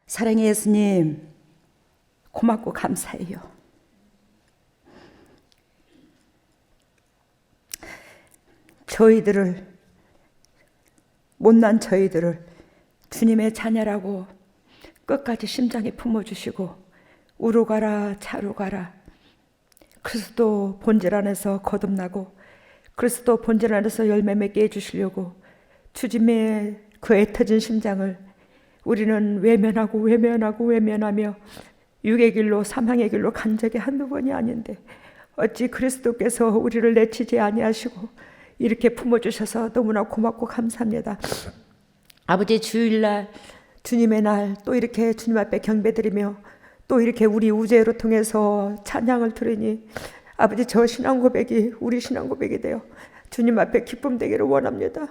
사랑의 예수님, 고맙고 감사해요. 못난 저희들을 주님의 자녀라고 끝까지 심장에 품어주시고 우로 가라 차로 가라, 그리스도 본질 안에서 거듭나고 그리스도 본질 안에서 열매 맺게 해주시려고 주님의 그 애터진 심장을 우리는 외면하며 육의 길로 사망의 길로 간 적이 한두 번이 아닌데 어찌 그리스도께서 우리를 내치지 아니하시고 이렇게 품어주셔서 너무나 고맙고 감사합니다. 아버지, 주일날 주님의 날 또 이렇게 주님 앞에 경배드리며 또 이렇게 우리 우제로 통해서 찬양을 들으니 아버지, 저 신앙 고백이 우리 신앙 고백이 되어 주님 앞에 기쁨 되기를 원합니다.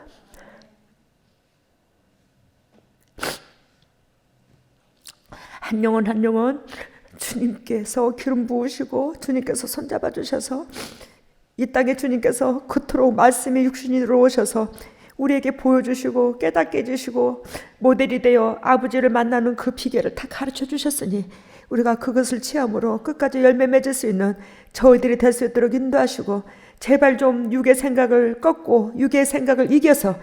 한 영혼 주님께서 기름 부으시고 주님께서 손잡아 주셔서 이 땅에 주님께서 그토록 말씀이 육신이 들어오셔서 우리에게 보여주시고 깨닫게 해주시고 모델이 되어 아버지를 만나는 그 비결을 다 가르쳐 주셨으니 우리가 그것을 체험으로 끝까지 열매 맺을 수 있는 저희들이 될 수 있도록 인도하시고 제발 좀 육의 생각을 꺾고 육의 생각을 이겨서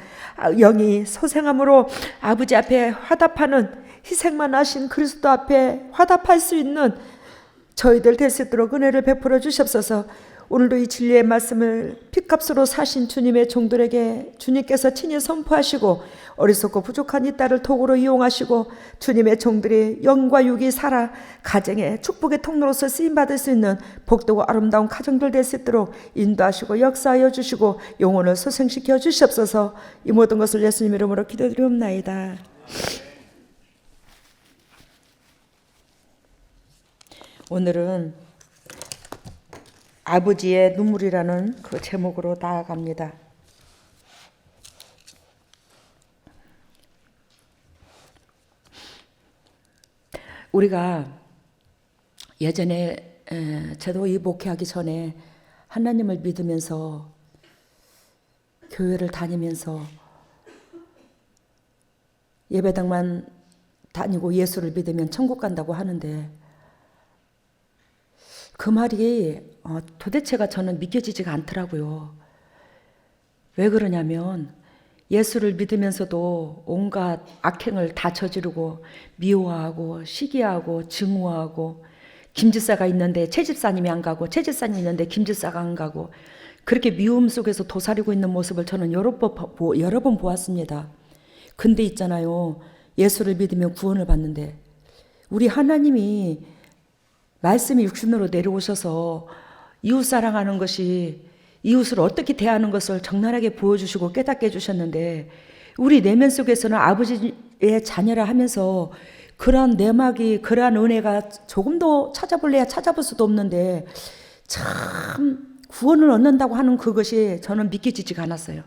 영이 소생함으로 아버지 앞에 화답하는, 희생만 하신 그리스도 앞에 화답할 수 있는 저희들 될 수 있도록 은혜를 베풀어 주시옵소서. 오늘도 이 진리의 말씀을 핏값으로 사신 주님의 종들에게 주님께서 친히 선포하시고 어리석고 부족한 이 딸을 도구로 이용하시고 주님의 종들이 영과 육이 살아 가정의 축복의 통로로서 쓰임받을 수 있는 복되고 아름다운 가정들 될 수 있도록 인도하시고 역사하여 주시고 영혼을 소생시켜 주시옵소서. 이 모든 것을 예수님 이름으로 기도드리옵나이다. 오늘은 아버지의 눈물이라는 그 제목으로 나아갑니다. 우리가 예전에 저도 이 목회하기 전에 하나님을 믿으면서 교회를 다니면서 예배당만 다니고 예수를 믿으면 천국 간다고 하는데 그 말이 도대체가 저는 믿겨지지가 않더라고요. 왜 그러냐면 예수를 믿으면서도 온갖 악행을 다 저지르고 미워하고 시기하고 증오하고 김집사가 있는데 채집사님이 안 가고 채집사님이 있는데 김집사가 안 가고 그렇게 미움 속에서 도사리고 있는 모습을 저는 여러 번 보았습니다. 근데 있잖아요, 예수를 믿으면 구원을 받는데 우리 하나님이 말씀이 육신으로 내려오셔서 이웃 사랑하는 것이, 이웃을 어떻게 대하는 것을 적나라하게 보여주시고 깨닫게 해주셨는데 우리 내면 속에서는 아버지의 자녀라 하면서 그러한 내막이, 그러한 은혜가 조금도 찾아볼래야 찾아볼 수도 없는데 참 구원을 얻는다고 하는 그것이 저는 믿기지가 않았어요.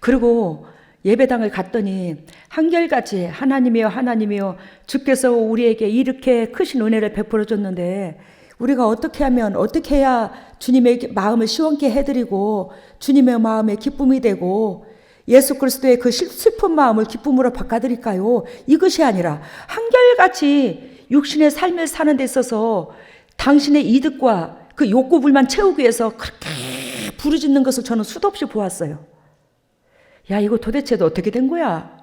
그리고 예배당을 갔더니 한결같이 하나님이여 하나님이여 주께서 우리에게 이렇게 크신 은혜를 베풀어 줬는데 우리가 어떻게 하면, 어떻게 해야 주님의 마음을 시원케 해드리고 주님의 마음에 기쁨이 되고 예수 그리스도의 그 슬픈 마음을 기쁨으로 바꿔드릴까요? 이것이 아니라 한결같이 육신의 삶을 사는 데 있어서 당신의 이득과 그 욕구불만 채우기 위해서 그렇게 부르짖는 것을 저는 수도 없이 보았어요. 야, 이거 도대체 어떻게 된 거야?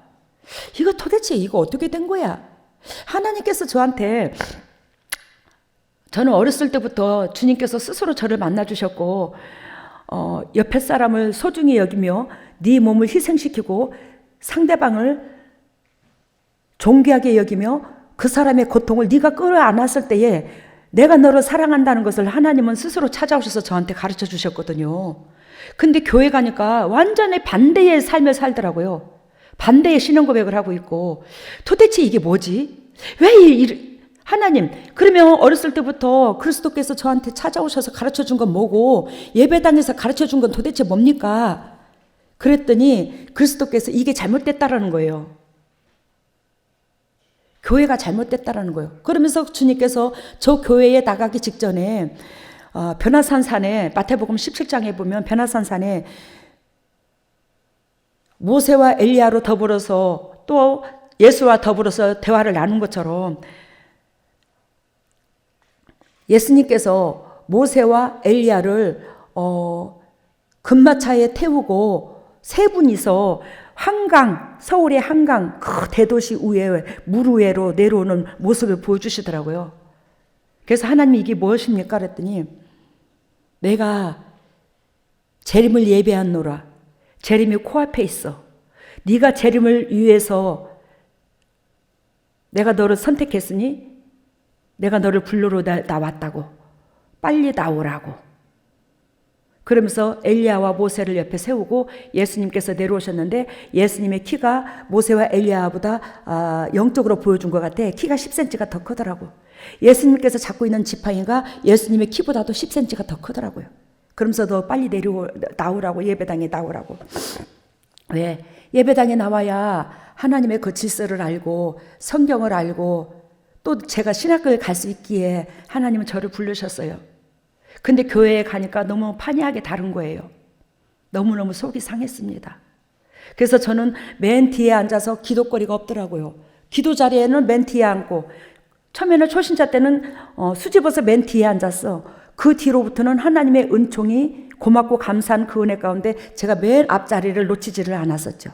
이거 어떻게 된 거야? 하나님께서 저한테, 저는 어렸을 때부터 주님께서 스스로 저를 만나주셨고 옆에 사람을 소중히 여기며 네 몸을 희생시키고 상대방을 존귀하게 여기며 그 사람의 고통을 네가 끌어안았을 때에 내가 너를 사랑한다는 것을 하나님은 스스로 찾아오셔서 저한테 가르쳐 주셨거든요. 근데 교회 가니까 완전히 반대의 삶을 살더라고요. 반대의 신앙 고백을 하고 있고 도대체 이게 뭐지? 하나님, 그러면 어렸을 때부터 그리스도께서 저한테 찾아오셔서 가르쳐 준 건 뭐고 예배당에서 가르쳐 준 건 도대체 뭡니까? 그랬더니 그리스도께서 이게 잘못됐다라는 거예요. 교회가 잘못됐다라는 거예요. 그러면서 주님께서 저 교회에 나가기 직전에 변화산산에 마태복음 17장에 보면 변화산산에 모세와 엘리야로 더불어서 또 예수와 더불어서 대화를 나눈 것처럼 예수님께서 모세와 엘리야를 금마차에 태우고 세 분이서 한강, 서울의 한강 그 대도시 위에 물 위로 내려오는 모습을 보여주시더라고요. 그래서 하나님이 이게 무엇입니까? 그랬더니 내가 재림을 예배하노라. 재림이 코앞에 있어. 네가 재림을 위해서 내가 너를 선택했으니 내가 너를 불러러 나왔다고. 빨리 나오라고. 그러면서 엘리야와 모세를 옆에 세우고 예수님께서 내려오셨는데 예수님의 키가 모세와 엘리야보다 영적으로 보여준 것 같아. 키가 10cm가 더 크더라고. 예수님께서 잡고 있는 지팡이가 예수님의 키보다도 10cm가 더 크더라고요. 그러면서 너 빨리 나오라고, 예배당에 나오라고. 왜? 예배당에 나와야 하나님의 그 질서를 알고 성경을 알고 또 제가 신학교에 갈 수 있기에 하나님은 저를 부르셨어요. 근데 교회에 가니까 너무 판이하게 다른 거예요. 너무너무 속이 상했습니다. 그래서 저는 맨 뒤에 앉아서 기도거리가 없더라고요. 기도 자리에는 맨 뒤에 앉고 처음에는 초신자 때는 수집어서 맨 뒤에 앉았어. 그 뒤로부터는 하나님의 은총이 고맙고 감사한 그 은혜 가운데 제가 맨 앞자리를 놓치지를 않았었죠.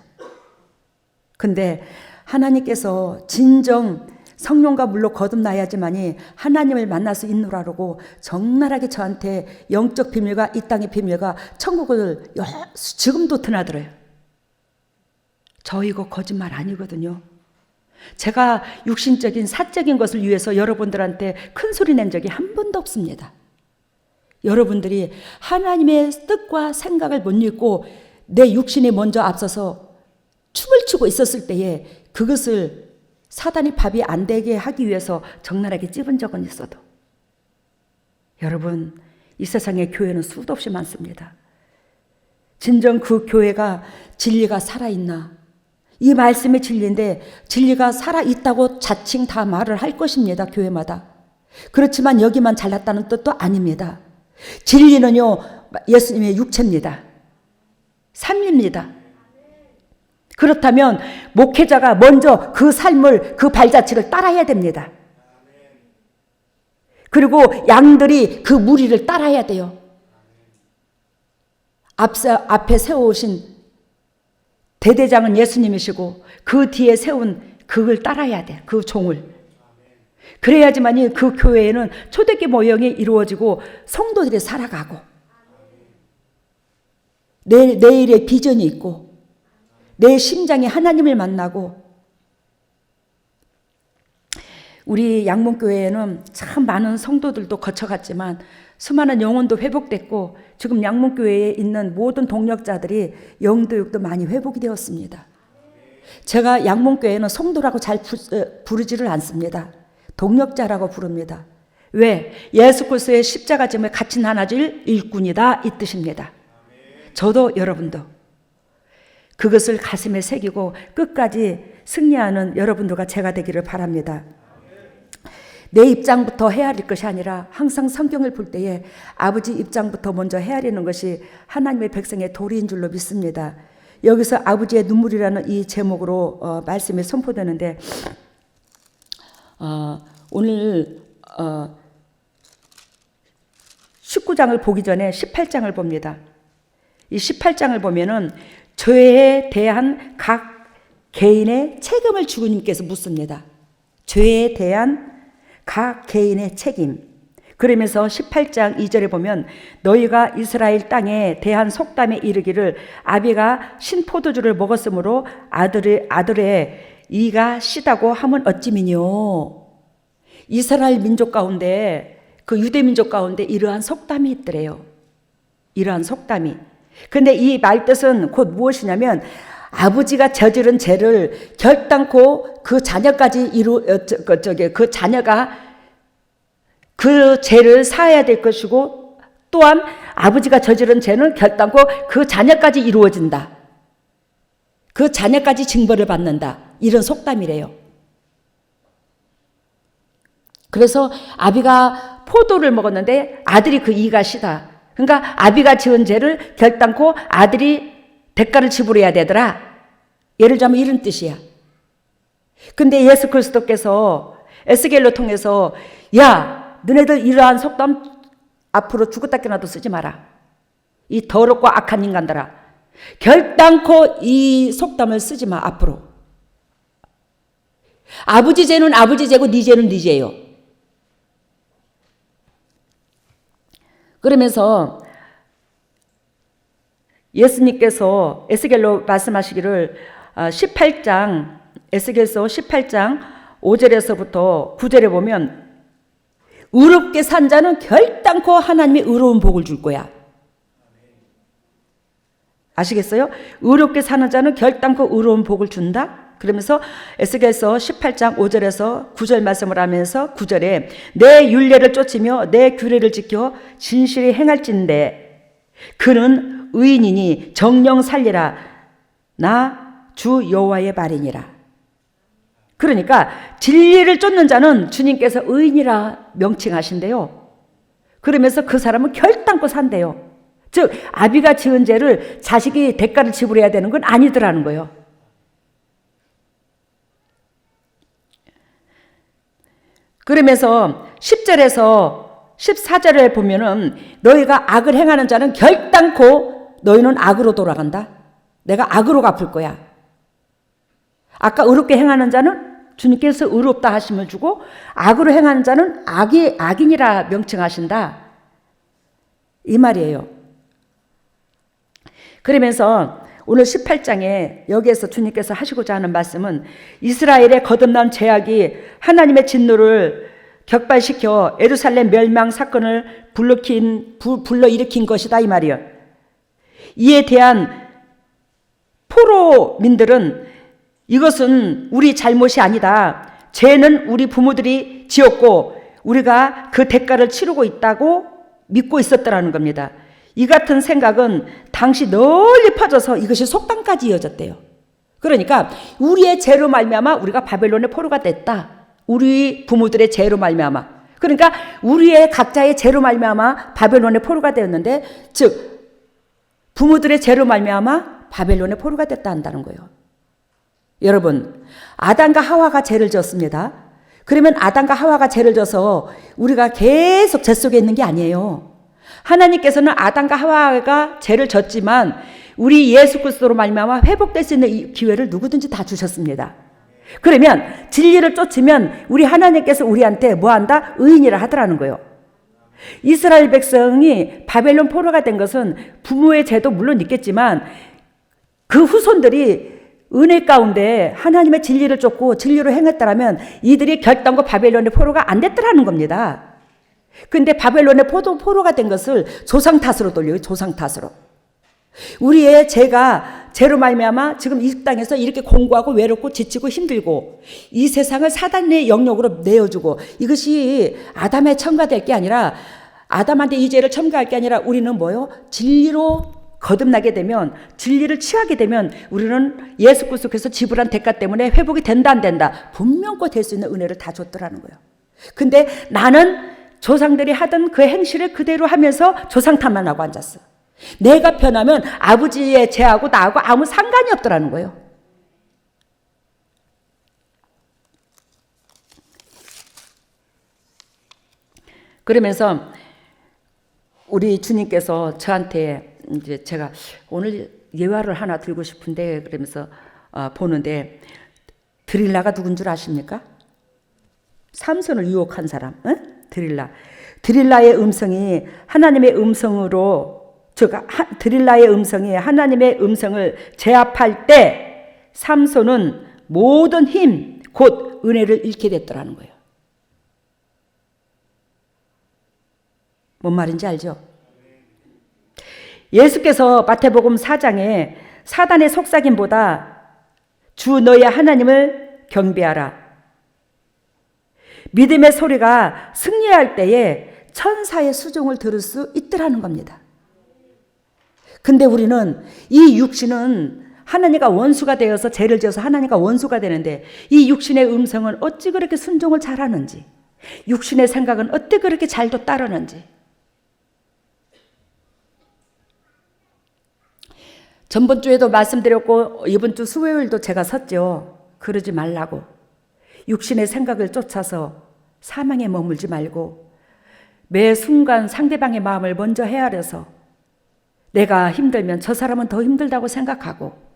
근데 하나님께서 진정 성령과 물로 거듭나야지만이 하나님을 만날 수 있노라고 적나라하게 저한테 영적 비밀과 이 땅의 비밀과 천국을 지금도 드나들어요. 저 이거 거짓말 아니거든요. 제가 육신적인 사적인 것을 위해서 여러분들한테 큰 소리 낸 적이 한 번도 없습니다. 여러분들이 하나님의 뜻과 생각을 못 읽고 내 육신이 먼저 앞서서 춤을 추고 있었을 때에 그것을 사단이 밥이 안 되게 하기 위해서 적나라하게 찝은 적은 있어도 여러분 이 세상에 교회는 수도 없이 많습니다. 진정 그 교회가 진리가 살아있나? 이 말씀이 진리인데 진리가 살아있다고 자칭 다 말을 할 것입니다. 교회마다. 그렇지만 여기만 잘났다는 뜻도 아닙니다. 진리는요 예수님의 육체입니다. 삶입니다. 그렇다면 목회자가 먼저 그 삶을 그 발자취를 따라야 됩니다. 그리고 양들이 그 무리를 따라야 돼요. 앞에 세워오신 대대장은 예수님이시고 그 뒤에 세운 그걸 따라야 돼. 그 종을. 그래야지만이 그 교회에는 초대기 모형이 이루어지고 성도들이 살아가고 내일의 비전이 있고 내 심장이 하나님을 만나고 우리 양문교회에는 참 많은 성도들도 거쳐갔지만 수많은 영혼도 회복됐고 지금 양문교회에 있는 모든 동력자들이 영도육도 많이 회복이 되었습니다. 제가 양문교회는 성도라고 잘 부르지를 않습니다. 동력자라고 부릅니다. 왜? 예수 그리스도의 십자가 짐을 같이 나눠줄 일꾼이다 이 뜻입니다. 저도 여러분도 그것을 가슴에 새기고 끝까지 승리하는 여러분들과 제가 되기를 바랍니다. 내 입장부터 헤아릴 것이 아니라 항상 성경을 볼 때에 아버지 입장부터 먼저 헤아리는 것이 하나님의 백성의 도리인 줄로 믿습니다. 여기서 아버지의 눈물이라는 이 제목으로 말씀이 선포되는데 오늘 19장을 보기 전에 18장을 봅니다. 이 18장을 보면은 죄에 대한 각 개인의 책임을 주님께서 묻습니다. 죄에 대한 각 개인의 책임. 그러면서 18장 2절에 보면 너희가 이스라엘 땅에 대한 속담에 이르기를 아비가 신포도주를 먹었으므로 아들의 이가 시다고 하면 어찌미뇨. 이스라엘 민족 가운데 그 유대 민족 가운데 이러한 속담이 있더래요. 이러한 속담이. 근데 이 말뜻은 곧 무엇이냐면 아버지가 저지른 죄를 결단코 그 자녀까지 그 자녀가 그 죄를 사해야 될 것이고 또한 아버지가 저지른 죄는 결단코 그 자녀까지 이루어진다. 그 자녀까지 징벌을 받는다. 이런 속담이래요. 그래서 아비가 포도를 먹었는데 아들이 그 이가 시다. 그러니까 아비가 지은 죄를 결단코 아들이 대가를 지불해야 되더라. 예를 들자면 이런 뜻이야. 근데 예수 그리스도께서 에스겔로 통해서 야, 너네들 이러한 속담 앞으로 죽었다 깨나도 쓰지 마라. 이 더럽고 악한 인간들아, 결단코 이 속담을 쓰지 마. 앞으로 아버지 죄는 아버지 죄고 네 죄는 네 죄요. 그러면서 예수님께서 에스겔로 말씀하시기를 18장 에스겔서 18장 5절에서부터 9절에 보면 의롭게 산 자는 결단코 하나님의 의로운 복을 줄 거야. 아시겠어요? 의롭게 사는 자는 결단코 의로운 복을 준다. 그러면서 에스겔서 18장 5절에서 9절 말씀을 하면서 9절에 내 율례를 쫓으며 내 규례를 지켜 진실히 행할진대 그는 의인이니 정령 살리라. 나 주 여호와의 말이니라. 그러니까 진리를 쫓는 자는 주님께서 의인이라 명칭하신대요. 그러면서 그 사람은 결단코 산대요. 즉 아비가 지은 죄를 자식이 대가를 지불해야 되는 건 아니더라는 거예요. 그러면서 10절에서 14절에 보면은 너희가 악을 행하는 자는 결단코 너희는 악으로 돌아간다. 내가 악으로 갚을 거야. 아까 의롭게 행하는 자는 주님께서 의롭다 하심을 주고 악으로 행하는 자는 악인이라 명칭하신다. 이 말이에요. 그러면서 오늘 18장에 여기에서 주님께서 하시고자 하는 말씀은 이스라엘의 거듭난 죄악이 하나님의 진노를 격발시켜 예루살렘 멸망 사건을 불러일으킨 것이다 이 말이에요. 이에 대한 포로민들은 이것은 우리 잘못이 아니다. 죄는 우리 부모들이 지었고 우리가 그 대가를 치르고 있다고 믿고 있었더라는 겁니다. 이 같은 생각은 당시 널리 퍼져서 이것이 속담까지 이어졌대요. 그러니까 우리의 죄로 말미암아 우리가 바벨론의 포로가 됐다. 우리 부모들의 죄로 말미암아. 그러니까 우리의 각자의 죄로 말미암아 바벨론의 포로가 되었는데 즉 부모들의 죄로 말미암아 바벨론의 포로가 됐다 한다는 거예요. 여러분, 아담과 하와가 죄를 지었습니다. 그러면 아담과 하와가 죄를 져서 우리가 계속 죄 속에 있는 게 아니에요. 하나님께서는 아담과 하와가 죄를 졌지만 우리 예수 그리스도로 말미암아 회복될 수 있는 이 기회를 누구든지 다 주셨습니다. 그러면 진리를 쫓으면 우리 하나님께서 우리한테 뭐한다? 의인이라 하더라는 거예요. 이스라엘 백성이 바벨론 포로가 된 것은 부모의 죄도 물론 있겠지만 그 후손들이 은혜 가운데 하나님의 진리를 쫓고 진리로 행했다라면 이들이 결단코 바벨론의 포로가 안 됐더라는 겁니다. 근데 바벨론의 포로가 된 것을 조상 탓으로 돌려요. 조상 탓으로. 우리의 죄로 말미암아 지금 이 땅에서 이렇게 공고하고 외롭고 지치고 힘들고 이 세상을 사단의 영역으로 내어주고 이것이 아담의 첨가될 게 아니라 아담한테 이 죄를 첨가할 게 아니라 우리는 뭐요? 진리로 거듭나게 되면 진리를 취하게 되면 우리는 예수 그리스도께서 지불한 대가 때문에 회복이 된다 안 된다 분명코 될 수 있는 은혜를 다 줬더라는 거예요. 근데 나는 조상들이 하던 그 행실을 그대로 하면서 조상 탓만 하고 앉았어. 내가 변하면 아버지의 죄하고 나하고 아무 상관이 없더라는 거예요. 그러면서 우리 주님께서 저한테 이제 제가 오늘 예화를 하나 들고 싶은데 그러면서 보는데 드릴라가 누군 줄 아십니까? 삼손을 유혹한 사람. 드릴라의 음성이 하나님의 음성으로 드릴라의 음성이 하나님의 음성을 제압할 때 삼손은 모든 힘, 곧 은혜를 잃게 됐더라는 거예요. 뭔 말인지 알죠? 예수께서 마태복음 4장에 사단의 속삭임보다 주 너의 하나님을 경배하라. 믿음의 소리가 승리할 때에 천사의 수종을 들을 수 있더라는 겁니다. 근데 우리는 이 육신은 하나님과 원수가 되어서 죄를 지어서 하나님과 원수가 되는데 이 육신의 음성은 어찌 그렇게 순종을 잘하는지 육신의 생각은 어떻게 그렇게 잘도 따르는지 전번 주에도 말씀드렸고 이번 주 수요일도 제가 섰죠. 그러지 말라고. 육신의 생각을 쫓아서 사망에 머물지 말고 매 순간 상대방의 마음을 먼저 헤아려서 내가 힘들면 저 사람은 더 힘들다고 생각하고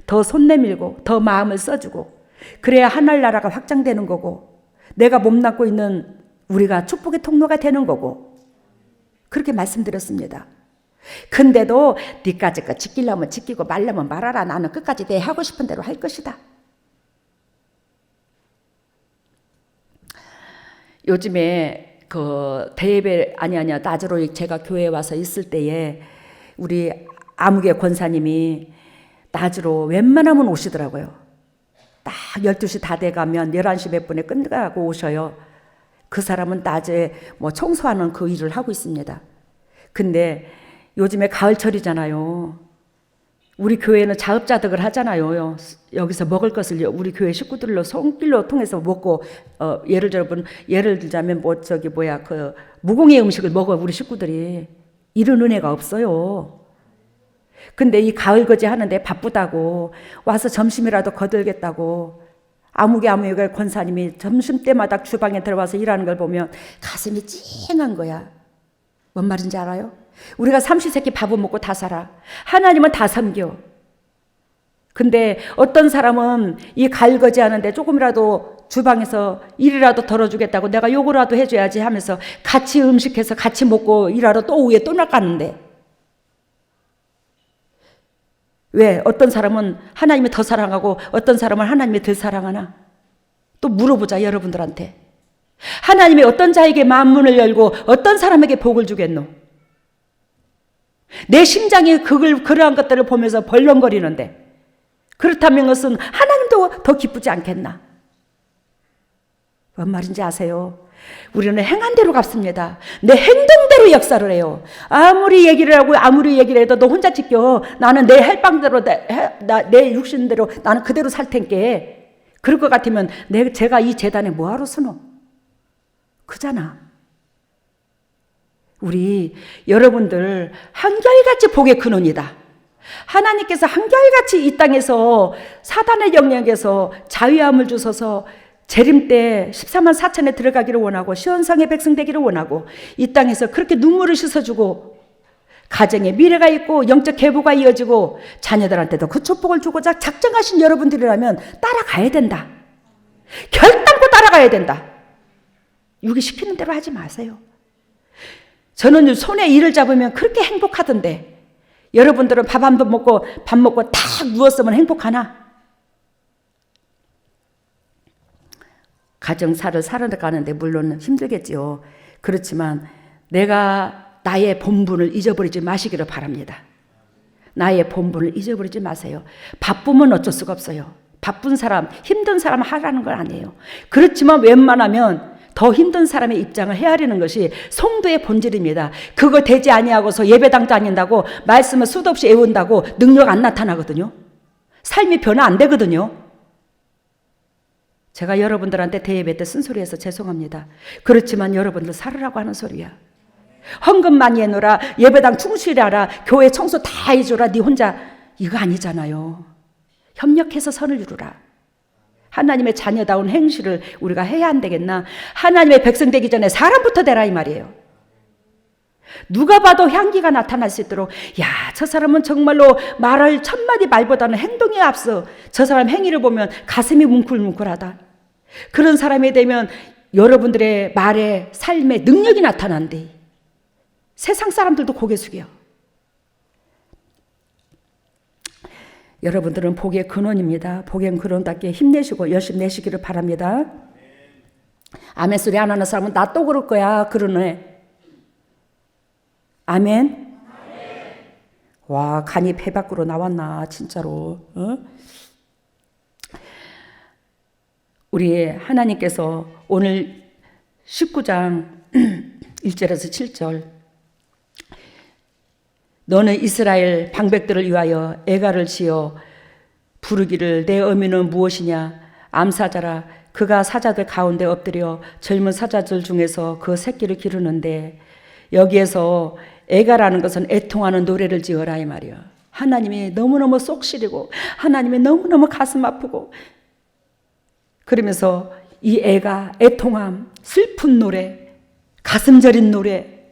더 손 내밀고 더 마음을 써주고 그래야 하늘나라가 확장되는 거고 내가 몸담고 있는 우리가 축복의 통로가 되는 거고 그렇게 말씀드렸습니다. 근데도 니까지 거 지키려면 지키고 말려면 말아라. 나는 끝까지 내 하고 싶은 대로 할 것이다. 요즘에 그 대예배 아니야 낮으로 제가 교회에 와서 있을 때에 우리 아무개 권사님이 낮으로 웬만하면 오시더라고요. 딱 12시 다 돼가면 11시 몇 분에 끝나고 오셔요. 그 사람은 낮에 뭐 청소하는 그 일을 하고 있습니다. 근데 요즘에 가을철이잖아요. 우리 교회는 자업자득을 하잖아요. 여기서 먹을 것을 우리 교회 식구들로 손길로 통해서 먹고 예를 들자면 그 무공의 음식을 먹어 우리 식구들이. 이런 은혜가 없어요. 근데 이 가을거지 하는데 바쁘다고 와서 점심이라도 거들겠다고 아무개 권사님이 점심때마다 주방에 들어와서 일하는 걸 보면 가슴이 찡한 거야. 뭔 말인지 알아요? 우리가 삼시세끼 밥은 먹고 다 살아. 하나님은 다 섬겨. 근데 어떤 사람은 이 갈거지 하는데 조금이라도 주방에서 일이라도 덜어주겠다고 내가 요거라도 해줘야지 하면서 같이 음식해서 같이 먹고 일하러 또 오후에 또 나가는데 왜? 어떤 사람은 하나님이 더 사랑하고 어떤 사람은 하나님이 덜 사랑하나? 또 물어보자 여러분들한테. 하나님이 어떤 자에게 만문을 열고 어떤 사람에게 복을 주겠노? 내 심장이 그러한 것들을 보면서 벌렁거리는데 그렇다면 그것은 하나님도 더 기쁘지 않겠나? 뭔 말인지 아세요? 우리는 행한 대로 갚습니다. 내 행동대로 역사를 해요. 아무리 얘기를 하고 아무리 얘기를 해도 너 혼자 지켜. 나는 내 헬방대로 내 육신대로 나는 그대로 살 텐게. 그럴 것 같으면 제가 이 재단에 뭐하러 서노? 그잖아. 우리 여러분들 한결같이 복의 근원이다. 하나님께서 한결같이 이 땅에서 사단의 영역에서 자유함을 주셔서 재림 때 14만 4천에 들어가기를 원하고 시온성의 백성 되기를 원하고 이 땅에서 그렇게 눈물을 씻어주고 가정에 미래가 있고 영적 계보가 이어지고 자녀들한테도 그 축복을 주고자 작정하신 여러분들이라면 따라가야 된다. 결단코 따라가야 된다. 유기시키는 대로 하지 마세요. 저는 손에 일을 잡으면 그렇게 행복하던데 여러분들은 밥 먹고 딱 누웠으면 행복하나? 가정사를 살아가는데 물론 힘들겠지요. 그렇지만 내가 나의 본분을 잊어버리지 마시기를 바랍니다. 나의 본분을 잊어버리지 마세요. 바쁘면 어쩔 수가 없어요. 바쁜 사람, 힘든 사람 하라는 건 아니에요. 그렇지만 웬만하면 더 힘든 사람의 입장을 헤아리는 것이 성도의 본질입니다. 그거 되지 아니하고서 예배당 다닌다고 말씀을 수도 없이 외운다고 능력 안 나타나거든요. 삶이 변화 안 되거든요. 제가 여러분들한테 대예배 때 쓴소리해서 죄송합니다. 그렇지만 여러분들 살으라고 하는 소리야. 헌금 많이 해놓으라, 예배당 충실하라, 교회 청소 다 해줘라, 네 혼자 이거 아니잖아요. 협력해서 선을 이루라. 하나님의 자녀다운 행실을 우리가 해야 안 되겠나? 하나님의 백성 되기 전에 사람부터 되라 이 말이에요. 누가 봐도 향기가 나타날 수 있도록 야, 저 사람은 정말로 말할 천마디 말보다는 행동에 앞서 저 사람 행위를 보면 가슴이 뭉클뭉클하다. 그런 사람이 되면 여러분들의 말에 삶에 능력이 나타난대. 세상 사람들도 고개 숙여. 여러분들은 복의 근원입니다. 복의 근원답게 힘내시고 열심히 내시기를 바랍니다. 아멘 소리 안 하는 사람은 나 또 그럴 거야 그러네. 아멘. 와, 간이 배 밖으로 나왔나 진짜로. 어? 우리 하나님께서 오늘 19장 1절에서 7절 너는 이스라엘 방백들을 위하여 애가를 지어 부르기를 내 어미는 무엇이냐 암사자라 그가 사자들 가운데 엎드려 젊은 사자들 중에서 그 새끼를 기르는데 여기에서 애가라는 것은 애통하는 노래를 지어라 이 말이야. 하나님이 너무너무 속 시리고 하나님이 너무너무 가슴 아프고 그러면서 이 애가 애통함, 슬픈 노래, 가슴 저린 노래,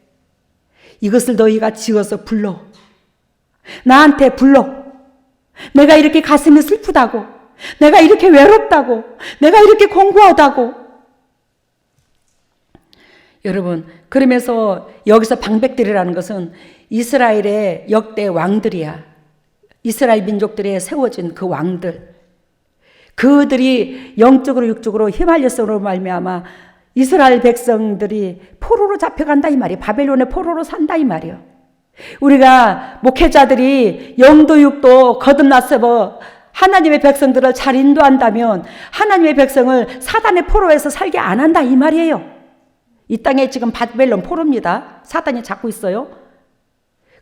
이것을 너희가 지어서 불러. 나한테 불러. 내가 이렇게 가슴이 슬프다고, 내가 이렇게 외롭다고, 내가 이렇게 공고하다고. 여러분, 그러면서 여기서 방백들이라는 것은 이스라엘의 역대 왕들이야. 이스라엘 민족들에 세워진 그 왕들. 그들이 영적으로 육적으로 휘말렸으로 말미암아 이스라엘 백성들이 포로로 잡혀간다 이 말이에요. 바벨론의 포로로 산다 이 말이에요. 우리가 목회자들이 영도 육도 거듭나서 하나님의 백성들을 잘 인도한다면 하나님의 백성을 사단의 포로에서 살게 안 한다 이 말이에요. 이 땅에 지금 바벨론 포로입니다. 사단이 잡고 있어요.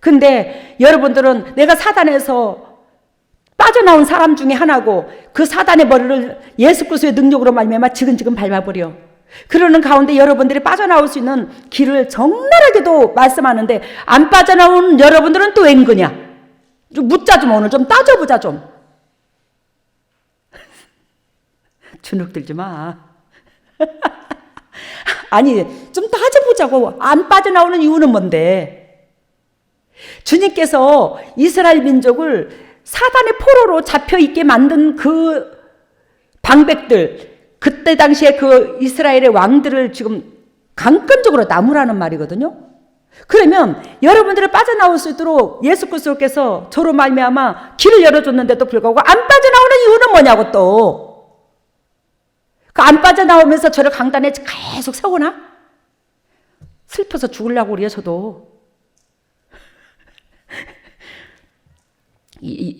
근데 여러분들은 내가 사단에서 빠져나온 사람 중에 하나고 그 사단의 머리를 예수 그리스도의 능력으로 말미암아 지근지근 밟아버려. 그러는 가운데 여러분들이 빠져나올 수 있는 길을 적나라하게도 말씀하는데 안 빠져나온 여러분들은 또 웬 거냐? 좀 묻자 좀 오늘 좀 따져보자 좀. 주눅들지 마. 아니 좀 따져보자고. 안 빠져나오는 이유는 뭔데? 주님께서 이스라엘 민족을 사단의 포로로 잡혀있게 만든 그 방백들, 그때 당시에 그 이스라엘의 왕들을 지금 강권적으로 나무라는 말이거든요. 그러면 여러분들이 빠져나올 수 있도록 예수 그리스도께서 저로 말미암아 길을 열어줬는데도 불구하고 안 빠져나오는 이유는 뭐냐고 또. 그 안 빠져나오면서 저를 강단에 계속 세우나? 슬퍼서 죽으려고 그래요 저도.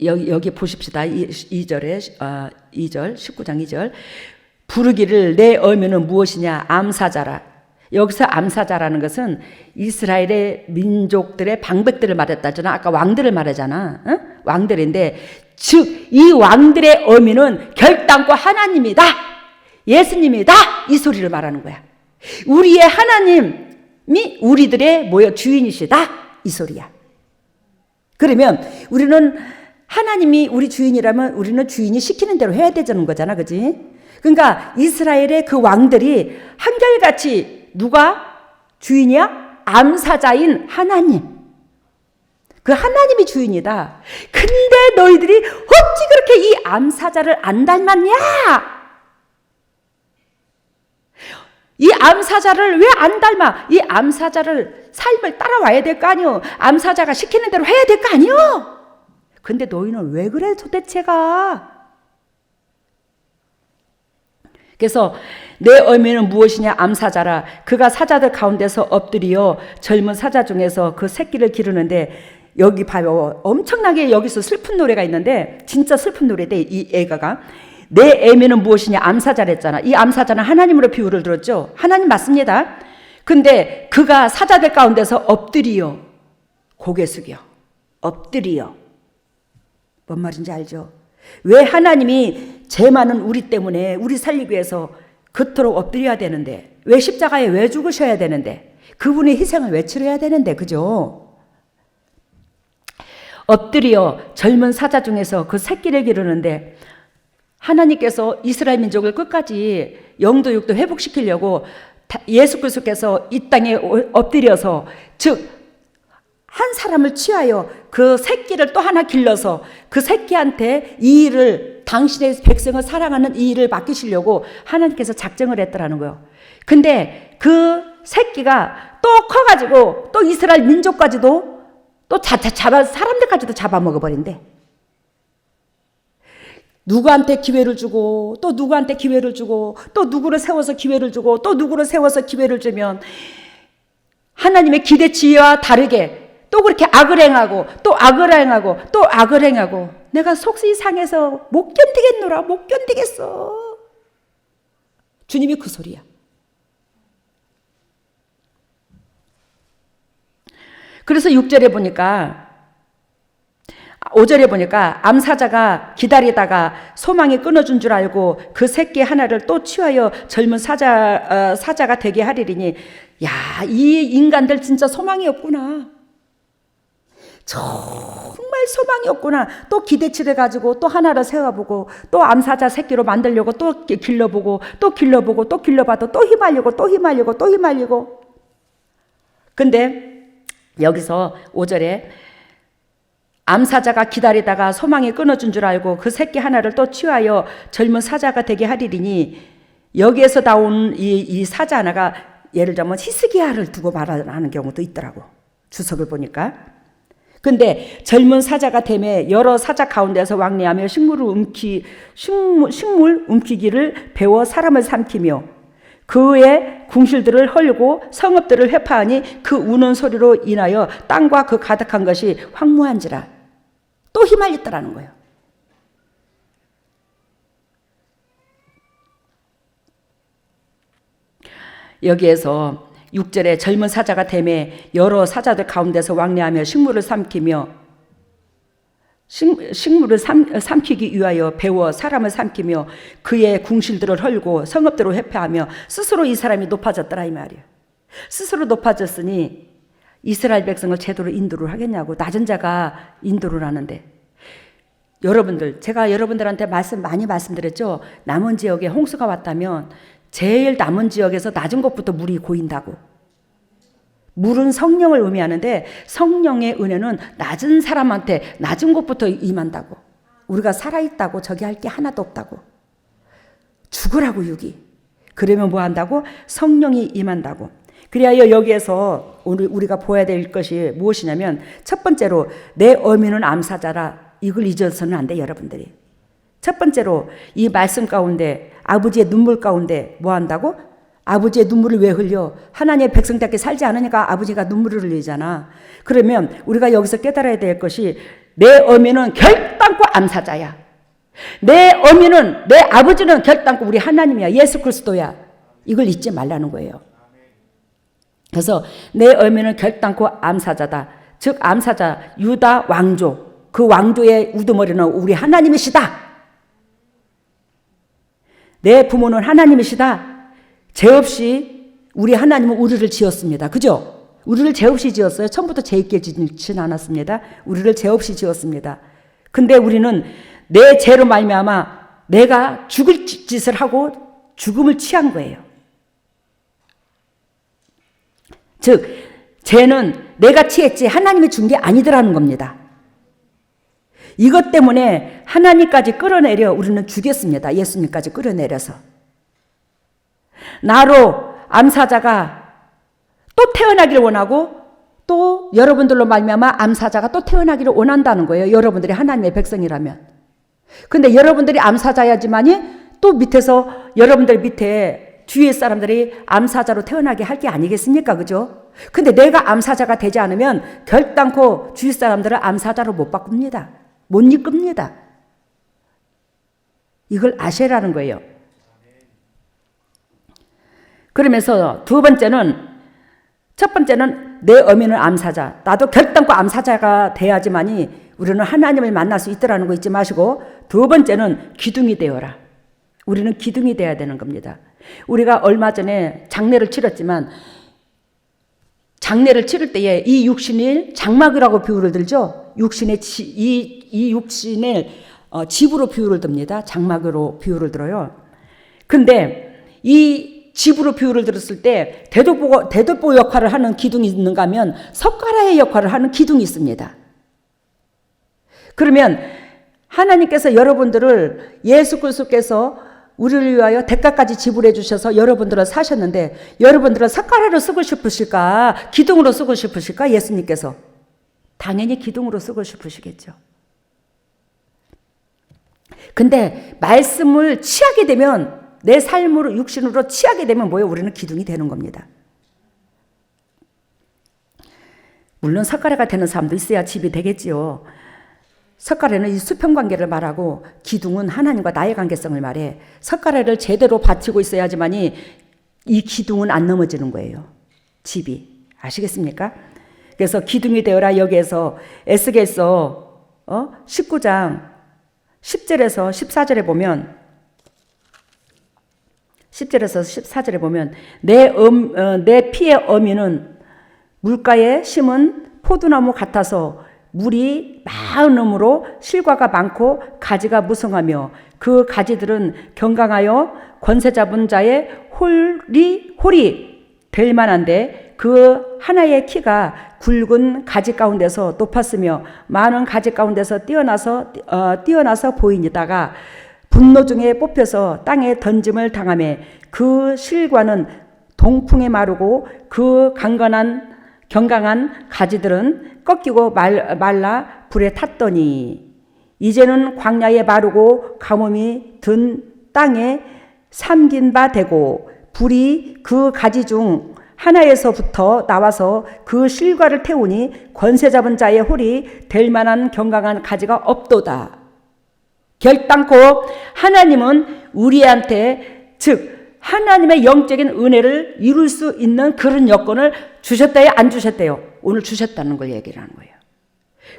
여기 보십시다. 2절 19장 2절. 부르기를 내 어미는 무엇이냐? 암사자라. 여기서 암사자라는 것은 이스라엘의 민족들의 방백들을 말했다잖아. 아까 왕들을 말하잖아. 어? 왕들인데 즉 이 왕들의 어미는 결단코 하나님이다. 예수님이다. 이 소리를 말하는 거야. 우리의 하나님이 우리들의 주인이시다. 이 소리야. 그러면 우리는 하나님이 우리 주인이라면 우리는 주인이 시키는 대로 해야 되는 거잖아. 그지? 그러니까 이스라엘의 그 왕들이 한결같이 누가 주인이야? 암사자인 하나님. 그 하나님이 주인이다. 근데 너희들이 어찌 그렇게 이 암사자를 안 닮았냐? 이 암사자를 왜 안 닮아? 이 암사자를 삶을 따라와야 될 거 아니요. 암사자가 시키는 대로 해야 될 거 아니요. 근데 너희는 왜 그래 도대체가? 그래서 내 어미는 무엇이냐? 암사자라. 그가 사자들 가운데서 엎드려 젊은 사자 중에서 그 새끼를 기르는데 여기 봐요. 엄청나게 여기서 슬픈 노래가 있는데 진짜 슬픈 노래인데 이 애가가 내 애미는 무엇이냐? 암사자랬잖아. 이 암사자는 하나님으로 비유를 들었죠. 하나님 맞습니다. 근데 그가 사자들 가운데서 엎드려 고개 숙여 엎드려. 뭔 말인지 알죠? 왜 하나님이 죄 많은 우리 때문에 우리 살리기 위해서 그토록 엎드려야 되는데, 왜 십자가에 왜 죽으셔야 되는데, 그분의 희생을 왜 치러야 되는데, 그죠? 엎드려 젊은 사자 중에서 그 새끼를 기르는데 하나님께서 이스라엘 민족을 끝까지 영도 육도 회복시키려고 예수 그리스도께서 이 땅에 엎드려서 즉 한 사람을 취하여 그 새끼를 또 하나 길러서 그 새끼한테 이 일을 당신의 백성을 사랑하는 이 일을 맡기시려고 하나님께서 작정을 했더라는 거예요. 근데 그 새끼가 또 커가지고 또 이스라엘 민족까지도 또 사람들까지도 잡아먹어버린대. 누구한테 기회를 주고 또 누구한테 기회를 주고 또 누구를 세워서 기회를 주고 또 누구를 세워서 기회를 주면 하나님의 기대치와 다르게 또 그렇게 악을 행하고 또 악을 행하고 또 악을 행하고 내가 속이 상해서 못 견디겠노라. 못 견디겠어. 주님이 그 소리야. 그래서 6절에 보니까 5절에 보니까 암사자가 기다리다가 소망이 끊어준 줄 알고 그 새끼 하나를 또 취하여 젊은 사자가 되게 하리니, 야, 이 인간들 진짜 소망이 없구나. 정말 소망이 없구나. 또 기대치를 가지고 또 하나를 세워보고 또 암사자 새끼로 만들려고 또 길러보고 또 길러보고 또 길러봐도 또 휘말리고 또 휘말리고 또 휘말리고. 근데 여기서 5절에 암사자가 기다리다가 소망이 끊어진 줄 알고 그 새끼 하나를 또 취하여 젊은 사자가 되게 하리니, 여기에서 나온 이 사자 하나가 예를 들면 히스기야를 두고 말하는 경우도 있더라고, 주석을 보니까. 근데 젊은 사자가 되매 여러 사자 가운데서 왕래하며 식물 움키기를 배워 사람을 삼키며 그의 궁실들을 헐고 성읍들을 회파하니 그 우는 소리로 인하여 땅과 그 가득한 것이 황무한지라. 또 휘말렸더라는 거예요. 여기에서 6절에 젊은 사자가 되매 여러 사자들 가운데서 왕래하며 식물을 삼키며 식물을 삼키기 위하여 배워 사람을 삼키며 그의 궁실들을 헐고 성읍들을 회파하며 스스로 이 사람이 높아졌더라 이 말이에요. 스스로 높아졌으니 이스라엘 백성을 제대로 인도를 하겠냐고. 낮은 자가 인도를 하는데, 여러분들, 제가 여러분들한테 많이 말씀드렸죠. 남은 지역에 홍수가 왔다면 제일 남은 지역에서 낮은 곳부터 물이 고인다고. 물은 성령을 의미하는데 성령의 은혜는 낮은 사람한테 낮은 곳부터 임한다고. 우리가 살아있다고 저기 할 게 하나도 없다고. 죽으라고 육이. 그러면 뭐 한다고? 성령이 임한다고. 그리하여 여기에서 오늘 우리가 보아야 될 것이 무엇이냐면, 첫 번째로 내 어미는 암사자라. 이걸 잊어서는 안 돼, 여러분들이. 첫 번째로 이 말씀 가운데 아버지의 눈물 가운데 뭐 한다고? 아버지의 눈물을 왜 흘려? 하나님의 백성답게 살지 않으니까 아버지가 눈물을 흘리잖아. 그러면 우리가 여기서 깨달아야 될 것이, 내 어미는 결단코 암사자야. 내 어미는, 내 아버지는 결단코 우리 하나님이야. 예수 그리스도야. 이걸 잊지 말라는 거예요. 그래서 내 어미는 결단코 암사자다. 즉 암사자 유다 왕조, 그 왕조의 우두머리는 우리 하나님이시다. 내 부모는 하나님이시다. 죄 없이 우리 하나님은 우리를 지었습니다. 그죠? 우리를 죄 없이 지었어요. 처음부터 죄 있게 짓진 않았습니다. 우리를 죄 없이 지었습니다. 근데 우리는 내 죄로 말미암아 내가 죽을 짓을 하고 죽음을 취한 거예요. 즉 죄는 내가 취했지 하나님이 준 게 아니더라는 겁니다. 이것 때문에 하나님까지 끌어내려 우리는 죽였습니다. 예수님까지 끌어내려서. 나로 암사자가 또 태어나기를 원하고 또 여러분들로 말미암아 암사자가 또 태어나기를 원한다는 거예요. 여러분들이 하나님의 백성이라면. 근데 여러분들이 암사자야지만이 또 밑에서 여러분들 밑에 주위의 사람들이 암사자로 태어나게 할 게 아니겠습니까? 그죠? 근데 내가 암사자가 되지 않으면 결단코 주위 사람들을 암사자로 못 바꿉니다. 못 이끕니다. 이걸 아셔라는 거예요. 그러면서 두 번째는, 첫 번째는 내 어미는 암사자. 나도 결단코 암사자가 돼야지만이 우리는 하나님을 만날 수 있더라는 거 잊지 마시고, 두 번째는 기둥이 되어라. 우리는 기둥이 돼야 되는 겁니다. 우리가 얼마 전에 장례를 치렀지만, 장례를 치를 때에 이 육신을 장막이라고 비유를 들죠. 육신의 이 육신을 집으로 비유를 듭니다. 장막으로 비유를 들어요. 근데 이 집으로 비유를 들었을 때 대돌보 역할을 하는 기둥이 있는가 하면 석가라의 역할을 하는 기둥이 있습니다. 그러면 하나님께서 여러분들을, 예수 그리스도께서 우리를 위하여 대가까지 지불해 주셔서 여러분들을 사셨는데, 여러분들은 석가래로 쓰고 싶으실까? 기둥으로 쓰고 싶으실까? 예수님께서 당연히 기둥으로 쓰고 싶으시겠죠. 근데 말씀을 취하게 되면, 내 삶으로 육신으로 취하게 되면 뭐예요? 우리는 기둥이 되는 겁니다. 물론 석가래가 되는 사람도 있어야 집이 되겠지요. 석가래는 이 수평관계를 말하고 기둥은 하나님과 나의 관계성을 말해. 석가래를 제대로 받치고 있어야지만이 이 기둥은 안 넘어지는 거예요. 집이. 아시겠습니까? 그래서 기둥이 되어라. 여기에서 에스겔서 19장 10절에서 14절에 보면, 10절에서 14절에 보면 내 피의 어미는 물가에 심은 포도나무 같아서 물이 많음으로 실과가 많고 가지가 무성하며 그 가지들은 경강하여 권세 잡은 자의 홀이 될 만한데 그 하나의 키가 굵은 가지 가운데서 높았으며 많은 가지 가운데서 뛰어나서 보이니다가 분노 중에 뽑혀서 땅에 던짐을 당하며 그 실과는 동풍에 마르고 그 경강한 가지들은 꺾이고 말라 불에 탔더니 이제는 광야에 마르고 가뭄이 든 땅에 삼긴 바 되고 불이 그 가지 중 하나에서부터 나와서 그 실과를 태우니 권세 잡은 자의 홀이 될 만한 경강한 가지가 없도다. 결단코 하나님은 우리한테 즉 하나님의 영적인 은혜를 이룰 수 있는 그런 여건을 주셨다요, 안 주셨대요? 오늘 주셨다는 걸 얘기를 하는 거예요.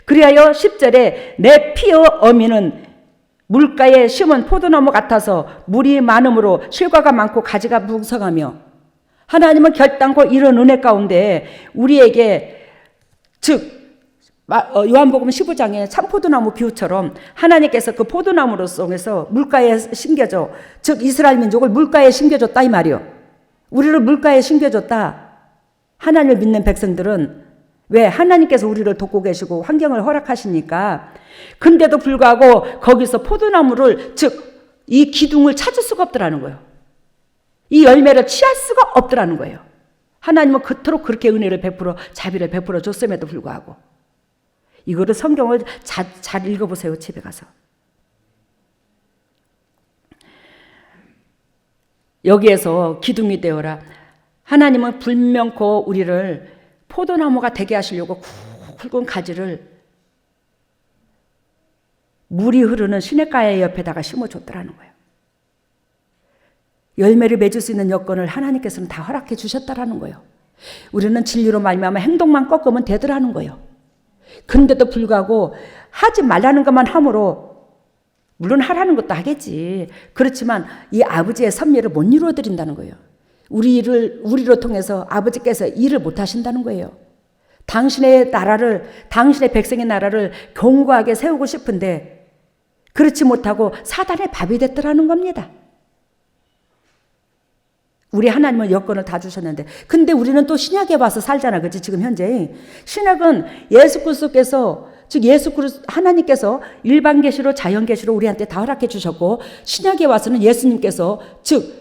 그리하여 10절에 내 피의 어미는 물가에 심은 포도나무 같아서 물이 많음으로 실과가 많고 가지가 뭉성하며 하나님은 결단코 이런 은혜 가운데 우리에게 즉 요한복음 15장의 참포도나무 비유처럼 하나님께서 그 포도나무로 속에서 물가에 심겨줘 즉 이스라엘 민족을 물가에 심겨줬다 이 말이요. 우리를 물가에 심겨줬다. 하나님을 믿는 백성들은 왜 하나님께서 우리를 돕고 계시고 환경을 허락하시니까 근데도 불구하고 거기서 포도나무를 즉 이 기둥을 찾을 수가 없더라는 거예요. 이 열매를 취할 수가 없더라는 거예요. 하나님은 그토록 그렇게 은혜를 베풀어 자비를 베풀어 줬음에도 불구하고 이거를 성경을 잘 읽어보세요. 집에 가서. 여기에서 기둥이 되어라. 하나님은 불명코 우리를 포도나무가 되게 하시려고 굵은 가지를 물이 흐르는 시냇가의 옆에다가 심어줬더라는 거예요. 열매를 맺을 수 있는 여건을 하나님께서는 다 허락해 주셨다라는 거예요. 우리는 진리로 말미암아 행동만 꺾으면 되더라는 거예요. 근데도 불구하고 하지 말라는 것만 함으로 물론 하라는 것도 하겠지. 그렇지만 이 아버지의 섭리를 못 이루어 드린다는 거예요. 우리로 통해서 아버지께서 일을 못 하신다는 거예요. 당신의 백성의 나라를 견고하게 세우고 싶은데 그렇지 못하고 사단의 밥이 됐더라는 겁니다. 우리 하나님은 여건을 다 주셨는데 근데 우리는 또 신약에 와서 살잖아. 그렇지? 지금 현재 신약은 예수 그리스도께서 즉 예수 그리스도 하나님께서 일반 계시로 자연 계시로 우리한테 다 허락해 주셨고 신약에 와서는 예수님께서 즉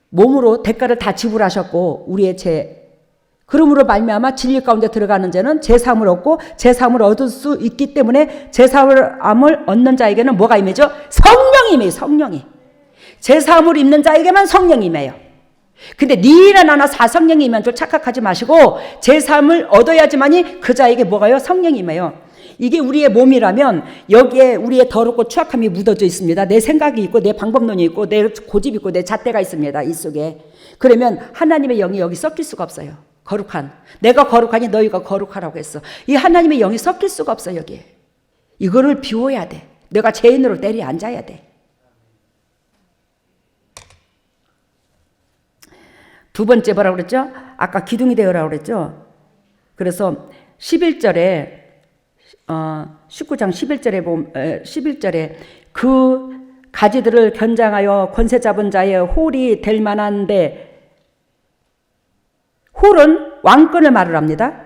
몸으로 대가를 다 지불하셨고 우리의 그러므로 말미암아 진리 가운데 들어가는 자는 제사함을 얻고 제사함을 얻을 수 있기 때문에 제사함을 얻는 자에게는 뭐가 임해죠? 성령이 임해요. 성령이. 제사함을 입는 자에게만 성령이 임해요. 근데 니나 나나 사성령이 임한 줄 착각하지 마시고 제사함을 얻어야지만이 그 자에게 뭐가요? 성령이 임해요. 이게 우리의 몸이라면 여기에 우리의 더럽고 추악함이 묻어져 있습니다. 내 생각이 있고 내 방법론이 있고 내 고집이 있고 내 잣대가 있습니다. 이 속에. 그러면 하나님의 영이 여기 섞일 수가 없어요. 내가 거룩하니 너희가 거룩하라고 했어. 이 하나님의 영이 섞일 수가 없어 여기에. 이거를 비워야 돼. 내가 죄인으로 내리 앉아야 돼. 두 번째 뭐라고 그랬죠? 아까 기둥이 되어라고 그랬죠? 그래서 11절에 19장 11절에 그 가지들을 견장하여 권세 잡은 자의 홀이 될 만한데 홀은 왕권을 말을 합니다.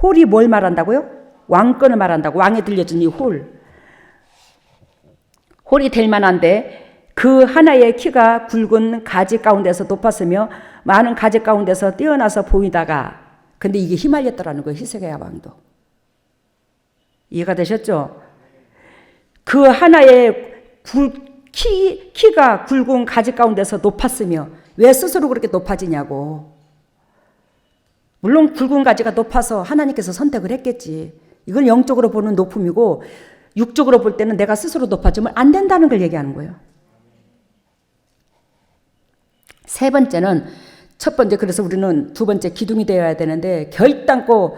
홀이 뭘 말한다고요? 왕권을 말한다고. 왕에 들려준 이 홀이 될 만한데 그 하나의 키가 굵은 가지 가운데서 높았으며 많은 가지 가운데서 뛰어나서 보이다가 근데 이게 휘말렸더라는 거예요. 히스기야 왕도. 이해가 되셨죠? 그 하나의 키가 굵은 가지 가운데서 높았으며 왜 스스로 그렇게 높아지냐고. 물론 굵은 가지가 높아서 하나님께서 선택을 했겠지. 이건 영적으로 보는 높음이고 육적으로 볼 때는 내가 스스로 높아지면 안 된다는 걸 얘기하는 거예요. 세 번째는 첫 번째 그래서 우리는 두 번째 기둥이 되어야 되는데 결단코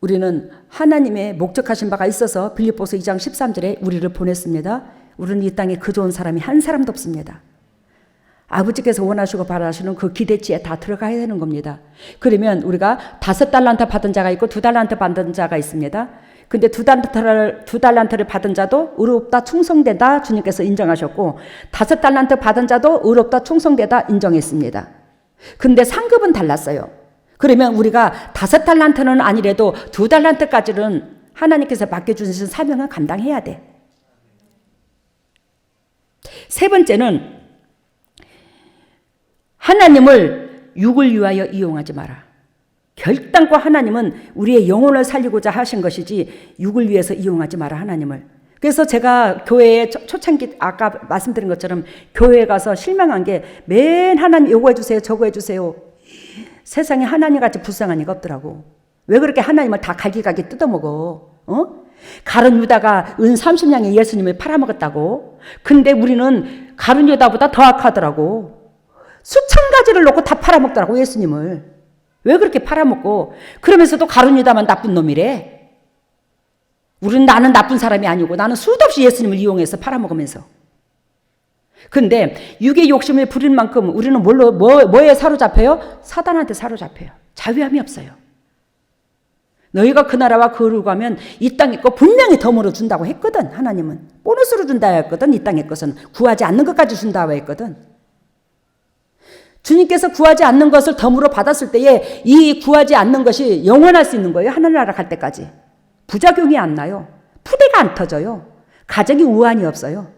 우리는 하나님의 목적하신 바가 있어서 빌립보서 2장 13절에 우리를 보냈습니다. 우리는 이 땅에 그 좋은 사람이 한 사람도 없습니다. 아버지께서 원하시고 바라시는 그 기대치에 다 들어가야 되는 겁니다. 그러면 우리가 5달란트 받은 자가 있고 2달란트 받은 자가 있습니다. 근데 두 달란트를 받은 자도 의롭다 충성되다 주님께서 인정하셨고 5달란트 받은 자도 의롭다 충성되다 인정했습니다. 근데 상급은 달랐어요. 그러면 우리가 5달란트는 아니래도 2달란트까지는 하나님께서 맡겨주신 사명은 감당해야 돼. 세 번째는 하나님을 육을 위하여 이용하지 마라. 결단코 하나님은 우리의 영혼을 살리고자 하신 것이지 육을 위해서 이용하지 마라 하나님을. 그래서 제가 교회에 초창기 아까 말씀드린 것처럼 교회에 가서 실망한 게 맨 하나님 요거 해주세요 저거 해주세요. 세상에 하나님같이 불쌍한 이가 없더라고. 왜 그렇게 하나님을 다 갈기갈기 뜯어먹어? 가룟 유다가 은 30냥에 예수님을 팔아먹었다고. 근데 우리는 가룟 유다보다 더 악하더라고. 수천 가지를 놓고 다 팔아먹더라고 예수님을. 왜 그렇게 팔아먹고 그러면서도 가룟 유다만 나쁜 놈이래. 우리는 나는 나쁜 사람이 아니고 나는 수도 없이 예수님을 이용해서 팔아먹으면서. 근데 육의 욕심을 부릴 만큼 우리는 뭐에 사로잡혀요? 사단한테 사로잡혀요. 자유함이 없어요. 너희가 그 나라와 그 의를 구하면 이 땅의 거 분명히 덤으로 준다고 했거든. 하나님은 보너스로 준다 했거든. 이 땅의 것은 구하지 않는 것까지 준다고 했거든. 주님께서 구하지 않는 것을 덤으로 받았을 때에 이 구하지 않는 것이 영원할 수 있는 거예요. 하늘나라 갈 때까지. 부작용이 안 나요. 푸대가 안 터져요. 가정이 우환이 없어요.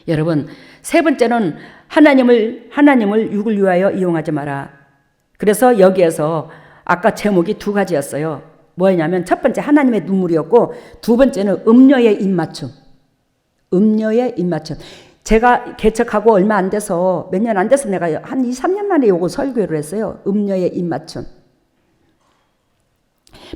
여러분, 세 번째는 하나님을 육을 위하여 이용하지 마라. 그래서 여기에서 아까 제목이 두 가지였어요. 뭐였냐면 첫 번째 하나님의 눈물이었고 두 번째는 음녀의 입맞춤. 음녀의 입맞춤. 제가 개척하고 얼마 안 돼서 몇 년 안 돼서 내가 한 2, 3년 만에 요거 설교를 했어요. 음녀의 입맞춤.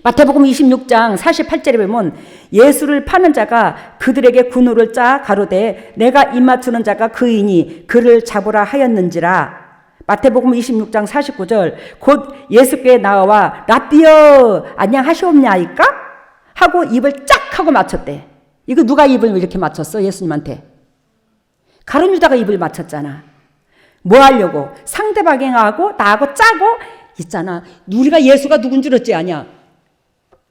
마태복음 26장 48절에 보면 예수를 파는 자가 그들에게 군우를 짜 가로되 내가 입맞추는 자가 그이니 그를 잡으라 하였는지라. 마태복음 26장 49절 곧 예수께 나와 라삐여 안녕하시옵냐이까 하고 입을 쫙 하고 맞췄대. 이거 누가 입을 이렇게 맞췄어? 예수님한테. 가룟 유다가 입을 맞췄잖아. 뭐 하려고? 상대방하고 나하고 짜고 있잖아. 우리가 예수가 누군 줄 어찌 아냐?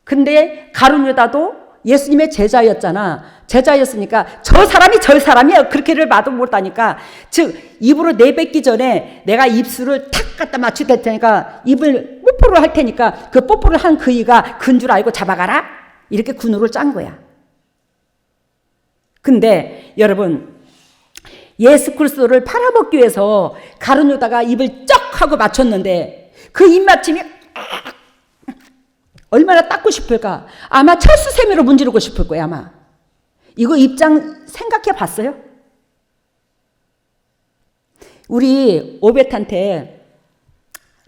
근데 가룟 유다도 예수님의 제자였잖아. 제자였으니까 저 사람이야. 그렇게를 봐도 못하니까 즉 입으로 내뱉기 전에 내가 입술을 탁 갖다 맞출 테니까 입을 뽀뽀를 할 테니까 그 뽀뽀를 한 그이가 근 줄 알고 잡아가라. 이렇게 군우를 짠 거야. 근데 여러분 예수 그리스도를 팔아먹기 위해서 가룟 유다가 입을 쩍 하고 맞췄는데 그 입맞춤이 얼마나 닦고 싶을까? 아마 철수세미로 문지르고 싶을 거야 아마. 이거 입장 생각해 봤어요? 우리 오벳한테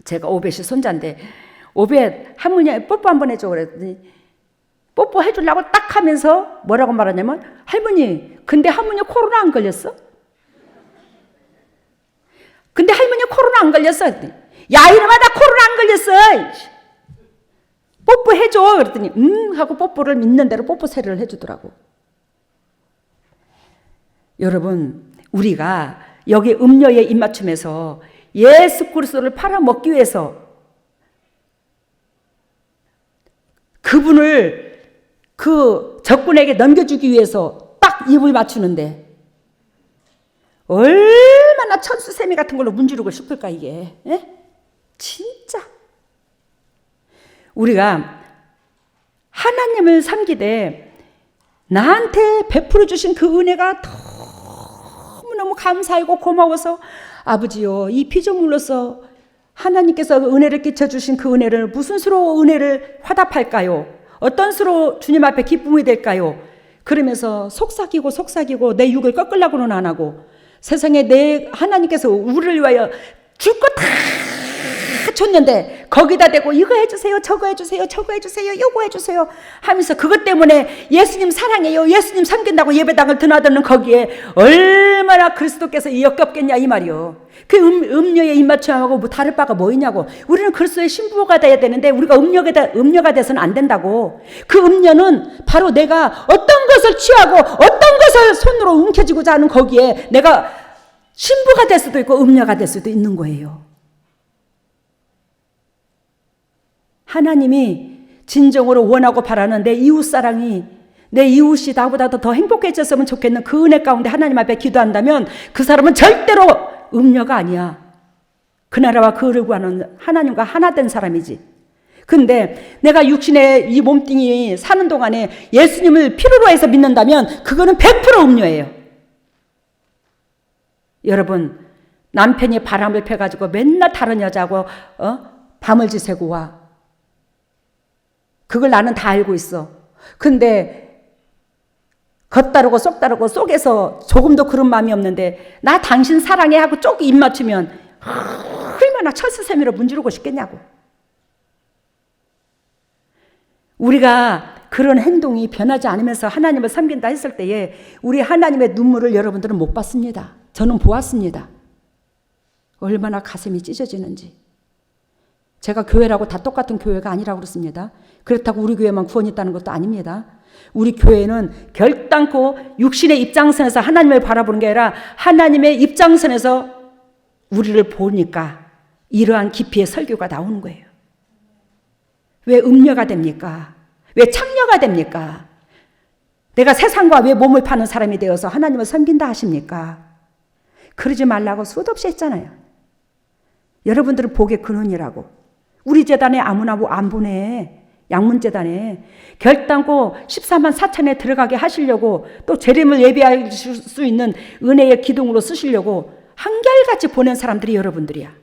제가 오벳이 손자인데 오벳 할머니 뽀뽀 한번 해줘 그랬더니 뽀뽀 해주려고 딱 하면서 뭐라고 말하냐면 할머니 근데 할머니 코로나 안 걸렸어? 근데 할머니 코로나 안 걸렸어? 야 이놈아 나 코로나 안 걸렸어. 뽀뽀해줘 그랬더니 하고 뽀뽀를 믿는 대로 뽀뽀 세례를 해주더라고. 여러분 우리가 여기 음녀의 입맞춤에서 예수 그리스도를 팔아먹기 위해서 그분을 그 적군에게 넘겨주기 위해서 딱 입을 맞추는데 얼마나 천수세미 같은 걸로 문지르고 싶을까 이게. 에? 진짜 우리가 하나님을 섬기되 나한테 베풀어 주신 그 은혜가 너무너무 감사하고 고마워서 아버지요 이 피조물로서 하나님께서 은혜를 끼쳐주신 그 은혜를 무슨 수로 은혜를 화답할까요? 어떤 수로 주님 앞에 기쁨이 될까요? 그러면서 속삭이고 내 육을 꺾으려고는 안 하고 세상에 내 하나님께서 우리를 위하여 줄 거 다 줬는데 거기다 대고 이거 해주세요 저거 해주세요 요거 해주세요 하면서 그것 때문에 예수님 사랑해요 예수님 섬긴다고 예배당을 드나드는 거기에 얼마나 그리스도께서 역겹겠냐 이 말이요. 그 음녀의 입맞춤하고 뭐 다를 바가 뭐 있냐고. 우리는 그리스도의 신부가 돼야 되는데 우리가 음녀가 돼서는 안 된다고. 그 음녀는 바로 내가 어떤 것을 취하고 어떤 것을 손으로 움켜쥐고자 하는 거기에 내가 신부가 될 수도 있고 음녀가 될 수도 있는 거예요. 하나님이 진정으로 원하고 바라는 내 이웃 사랑이, 내 이웃이 나보다 더 행복해졌으면 좋겠는 그 은혜 가운데 하나님 앞에 기도한다면 그 사람은 절대로 음녀가 아니야. 그 나라와 그를 구하는 하나님과 하나 된 사람이지. 근데 내가 육신의 이 몸뚱이 사는 동안에 예수님을 필요로 해서 믿는다면 그거는 100% 음녀예요. 여러분, 남편이 바람을 펴가지고 맨날 다른 여자하고 밤을 지새고 와. 그걸 나는 다 알고 있어. 근데 겉다르고 쏙다르고 속에서 조금도 그런 마음이 없는데 나 당신 사랑해 하고 쪽 입 맞추면 얼마나 철수세미로 문지르고 싶겠냐고. 우리가 그런 행동이 변하지 않으면서 하나님을 섬긴다 했을 때에 우리 하나님의 눈물을 여러분들은 못 봤습니다. 저는 보았습니다. 얼마나 가슴이 찢어지는지. 제가 교회라고 다 똑같은 교회가 아니라고 그렇습니다. 그렇다고 우리 교회만 구원이 있다는 것도 아닙니다. 우리 교회는 결단코 육신의 입장선에서 하나님을 바라보는 게 아니라 하나님의 입장선에서 우리를 보니까 이러한 깊이의 설교가 나오는 거예요. 왜 음녀가 됩니까? 왜 창녀가 됩니까? 내가 세상과 왜 몸을 파는 사람이 되어서 하나님을 섬긴다 하십니까? 그러지 말라고 수도 없이 했잖아요. 여러분들은 복의 근원이라고. 우리 재단에 아무나 안 보내. 양문재단에 결단코 14만 4천에 들어가게 하시려고 또 재림을 예비할 수 있는 은혜의 기둥으로 쓰시려고 한결같이 보낸 사람들이 여러분들이야.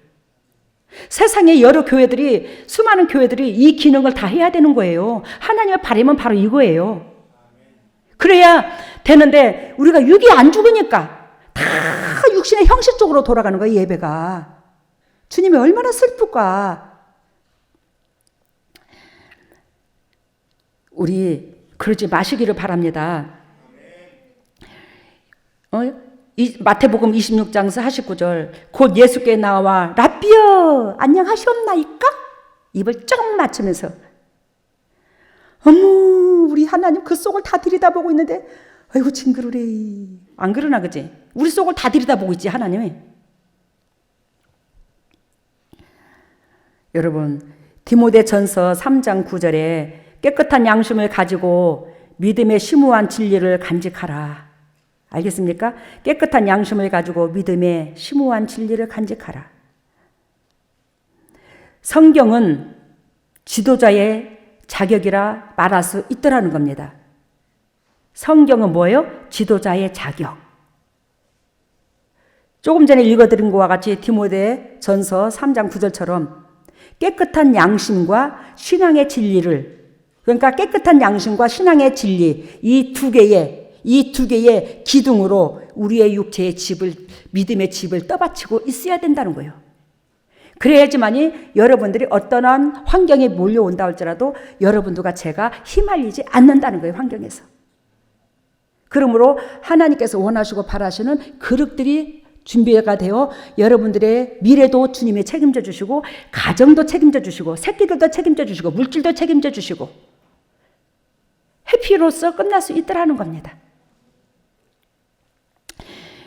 세상의 여러 교회들이, 수많은 교회들이 이 기능을 다 해야 되는 거예요. 하나님의 바람은 바로 이거예요. 그래야 되는데 우리가 육이 안 죽으니까 다 육신의 형식 쪽으로 돌아가는 거예요. 예배가. 주님이 얼마나 슬플까. 우리 그러지 마시기를 바랍니다. 마태복음 26장 49절 곧 예수께 나와 라삐여 안녕하시옵나이까? 입을 쩍 맞추면서 어머 우리 하나님 그 속을 다 들여다보고 있는데 아이고 징그러래. 안 그러나 그지? 우리 속을 다 들여다보고 있지 하나님이. 여러분 디모데전서 3장 9절에 깨끗한 양심을 가지고 믿음의 심오한 진리를 간직하라. 알겠습니까? 깨끗한 양심을 가지고 믿음의 심오한 진리를 간직하라. 성경은 지도자의 자격이라 말할 수 있더라는 겁니다. 성경은 뭐예요? 지도자의 자격. 조금 전에 읽어드린 것과 같이 디모데전서 3장 9절처럼 깨끗한 양심과 신앙의 진리를, 그러니까 깨끗한 양심과 신앙의 진리, 이 두 개의 기둥으로 우리의 육체의 집을, 믿음의 집을 떠받치고 있어야 된다는 거예요. 그래야지만이 여러분들이 어떠한 환경에 몰려온다 할지라도 여러분들과 제가 휘말리지 않는다는 거예요, 환경에서. 그러므로 하나님께서 원하시고 바라시는 그릇들이 준비가 되어 여러분들의 미래도 주님이 책임져 주시고 가정도 책임져 주시고 새끼들도 책임져 주시고 물질도 책임져 주시고 해피로서 끝날 수 있더라는 겁니다.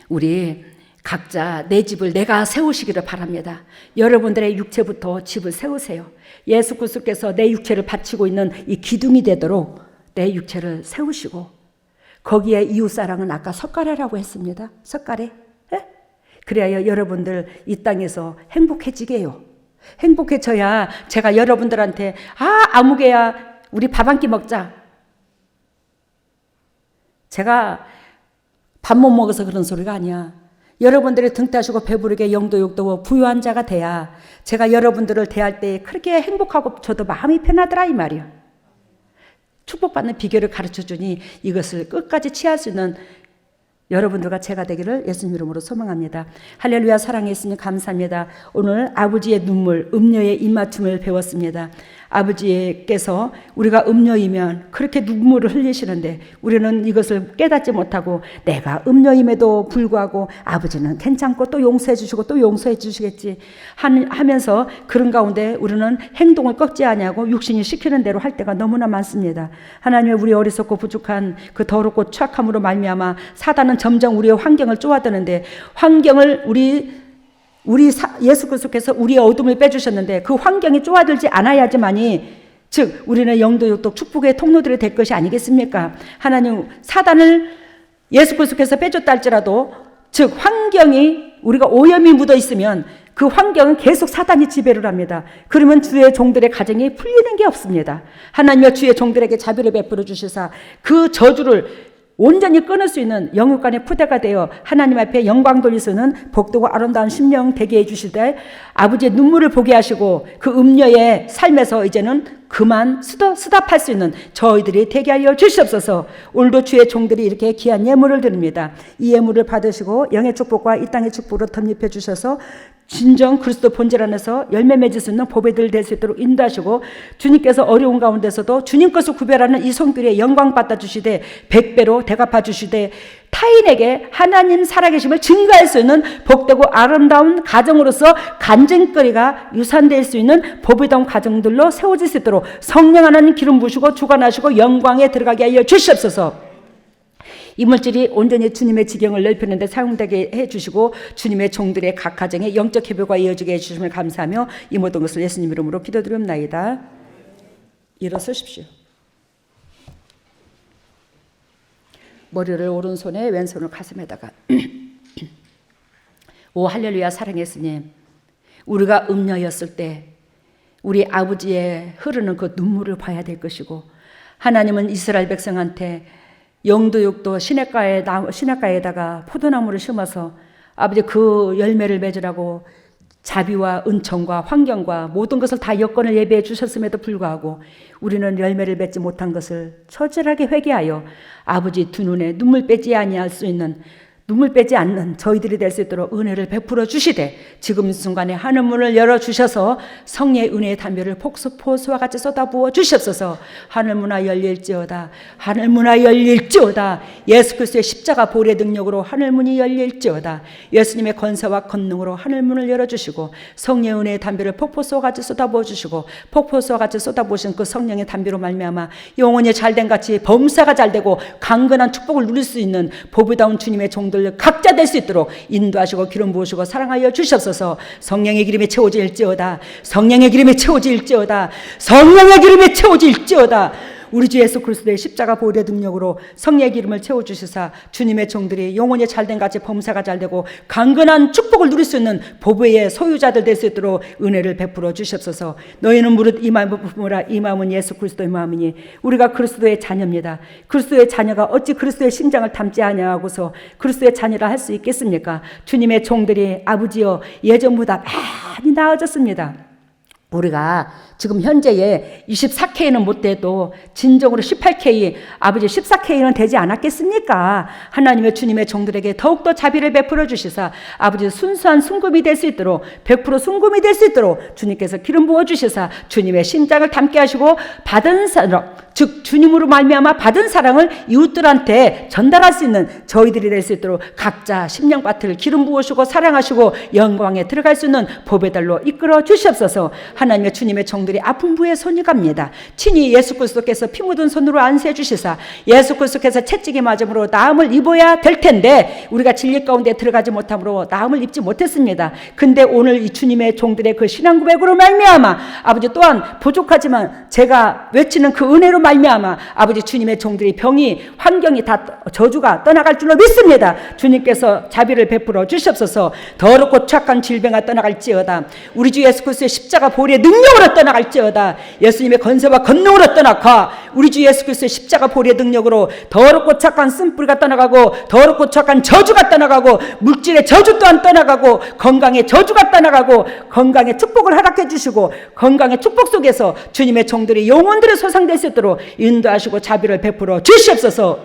우리 각자 내 집을 내가 세우시기를 바랍니다. 여러분들의 육체부터 집을 세우세요. 예수 그리스도께서 내 육체를 바치고 있는 이 기둥이 되도록 내 육체를 세우시고 거기에 이웃사랑은 아까 석가래라고 했습니다. 석가래. 그래야 여러분들 이 땅에서 행복해지게 해요. 행복해져야 제가 여러분들한테 아무개야 우리 밥 한 끼 먹자. 제가 밥 못 먹어서 그런 소리가 아니야. 여러분들이 등 따시고 배부르게 영도육도 부유한 자가 돼야 제가 여러분들을 대할 때 그렇게 행복하고 저도 마음이 편하더라 이 말이야. 축복받는 비결을 가르쳐주니 이것을 끝까지 취할 수 있는 여러분들과 제가 되기를 예수님 이름으로 소망합니다. 할렐루야. 사랑해 주시니 감사합니다. 오늘 아버지의 눈물, 음녀의 입맞춤을 배웠습니다. 아버지께서 우리가 음녀이면 그렇게 눈물을 흘리시는데 우리는 이것을 깨닫지 못하고 내가 음녀임에도 불구하고 아버지는 괜찮고 또 용서해 주시고 또 용서해 주시겠지 하면서 그런 가운데 우리는 행동을 꺾지 아니하고 육신이 시키는 대로 할 때가 너무나 많습니다. 하나님의 우리 어리석고 부족한 그 더럽고 추악함으로 말미암아 사단은 점점 우리의 환경을 쪼아드는데 환경을 우리 예수 그리스도께서 우리의 어둠을 빼주셨는데 그 환경이 쪼아들지 않아야지만이 즉 우리는 영도육도 축복의 통로들이 될 것이 아니겠습니까? 하나님 사단을 예수 그리스도께서 빼줬다 할지라도 즉 환경이 우리가 오염이 묻어 있으면 그 환경은 계속 사단이 지배를 합니다. 그러면 주의 종들의 가정이 풀리는 게 없습니다. 하나님의 주의 종들에게 자비를 베풀어 주시사 그 저주를 온전히 끊을 수 있는 영육간의 푸대가 되어 하나님 앞에 영광 돌릴 수 있는 복되고 아름다운 심령 되게 해주시되 아버지의 눈물을 보게 하시고 그 음녀의 삶에서 이제는 그만 수답할 수 있는 저희들이 되게 하여 주시옵소서. 오늘도 주의 종들이 이렇게 귀한 예물을 드립니다. 이 예물을 받으시고 영의 축복과 이 땅의 축복으로 덧입혀 주셔서 진정 그리스도 본질 안에서 열매 맺을 수 있는 보배들 될 수 있도록 인도하시고 주님께서 어려운 가운데서도 주님 것을 구별하는 이 손길에 영광 받아 주시되 100배로 대갚아 주시되 타인에게 하나님 살아계심을 증거할 수 있는 복되고 아름다운 가정으로서 간증거리가 유산될 수 있는 보배다운 가정들로 세워질 수 있도록 성령 하나님 기름 부으시고 주관하시고 영광에 들어가게 하여 주시옵소서. 이 물질이 온전히 주님의 지경을 넓히는 데 사용되게 해주시고 주님의 종들의 각 가정에 영적 회복과 이어지게 해주심을 감사하며 이 모든 것을 예수님 이름으로 기도드리옵나이다. 일어서십시오. 머리를 오른손에 왼손을 가슴에다가 오 할렐루야. 사랑의 예수님, 우리가 음녀였을 때 우리 아버지의 흐르는 그 눈물을 봐야 될 것이고 하나님은 이스라엘 백성한테 영도육도 시냇가에다가 포도나무를 심어서 아버지 그 열매를 맺으라고 자비와 은총과 환경과 모든 것을 다 여건을 예배해 주셨음에도 불구하고 우리는 열매를 맺지 못한 것을 처절하게 회개하여 아버지 두 눈에 눈물 빼지 아니할 수 있는 눈물 빼지 않는 저희들이 될 수 있도록 은혜를 베풀어 주시되 지금 순간에 하늘문을 열어주셔서 성령의 은혜의 담요를 폭포수와 같이 쏟아부어 주시옵소서. 하늘문화 열릴지어다. 하늘문화 열릴지어다. 예수 그리스도의 십자가 보혈의 능력으로 하늘문이 열릴지어다. 예수님의 권세와 권능으로 하늘문을 열어주시고 성령의 은혜의 담요를 폭포수와 같이 쏟아부어 주시고 폭포수와 같이 쏟아부으신 그 성령의 담요로 말미암아 영혼이 잘된 같이 범사가 잘되고 강건한 축복을 누릴 수 있는 보배다운 주님의 종들 각자 될 수 있도록 인도하시고 기름 부으시고 사랑하여 주시옵소서. 성령의 기름에 채워질지어다. 성령의 기름에 채워질지어다. 성령의 기름에 채워질지어다. 우리 주 예수 그리스도의 십자가 보혈의 능력으로 성령의 기름을 채워주시사 주님의 종들이 영혼이 잘된 같이 범사가 잘되고 강건한 축복을 누릴 수 있는 보배의 소유자들 될 수 있도록 은혜를 베풀어 주시옵소서. 너희는 무릇 이 마음을 품으라. 이 마음은 예수 그리스도의 마음이니 우리가 그리스도의 자녀입니다. 그리스도의 자녀가 어찌 그리스도의 심장을 담지 아니하고서 그리스도의 자녀라 할 수 있겠습니까? 주님의 종들이 아버지여 예전보다 많이 나아졌습니다. 우리가 지금 현재에 24K는 못 돼도 진정으로 18K, 아버지 14K는 되지 않았겠습니까? 하나님의 주님의 종들에게 더욱더 자비를 베풀어 주시사 아버지 순수한 순금이 될 수 있도록 100% 순금이 될 수 있도록 주님께서 기름 부어 주시사 주님의 심장을 담게 하시고 받은 사랑, 즉 주님으로 말미암아 받은 사랑을 이웃들한테 전달할 수 있는 저희들이 될 수 있도록 각자 심령밭을 기름 부으시고 사랑하시고 영광에 들어갈 수 있는 보배달로 이끌어 주시옵소서. 하나님의 주님의 종들이 아픈 부에 손이 갑니다. 친히 예수 그리스도께서 피 묻은 손으로 안수해 주시사 예수 그리스도께서 채찍이 맞음으로 나음을 입어야 될 텐데 우리가 진리 가운데 들어가지 못함으로 나음을 입지 못했습니다. 근데 오늘 이 주님의 종들의 그 신앙 고백으로 말미암아 아버지 또한 부족하지만 제가 외치는 그 은혜로 말미암아 아버지 주님의 종들이 병이 환경이 다 저주가 떠나갈 줄로 믿습니다. 주님께서 자비를 베풀어 주시옵소서. 더럽고 착한 질병아 떠나갈지어다. 우리 주 예수 그리스도의 십자가 보혈의 능력으로 떠나갈지어다. 예수님의 권세와 권능으로 떠나가 우리 주 예수 그리스도의 십자가 보혈의 능력으로 더럽고 착한 쓴뿌리가 떠나가고 더럽고 착한 저주가 떠나가고 물질의 저주 또한 떠나가고 건강의 저주가 떠나가고 건강의 축복을 허락해 주시고 건강의 축복 속에서 주님의 종들이 영혼들의 소상될 수 있도록 인도하시고 자비를 베풀어 주시옵소서.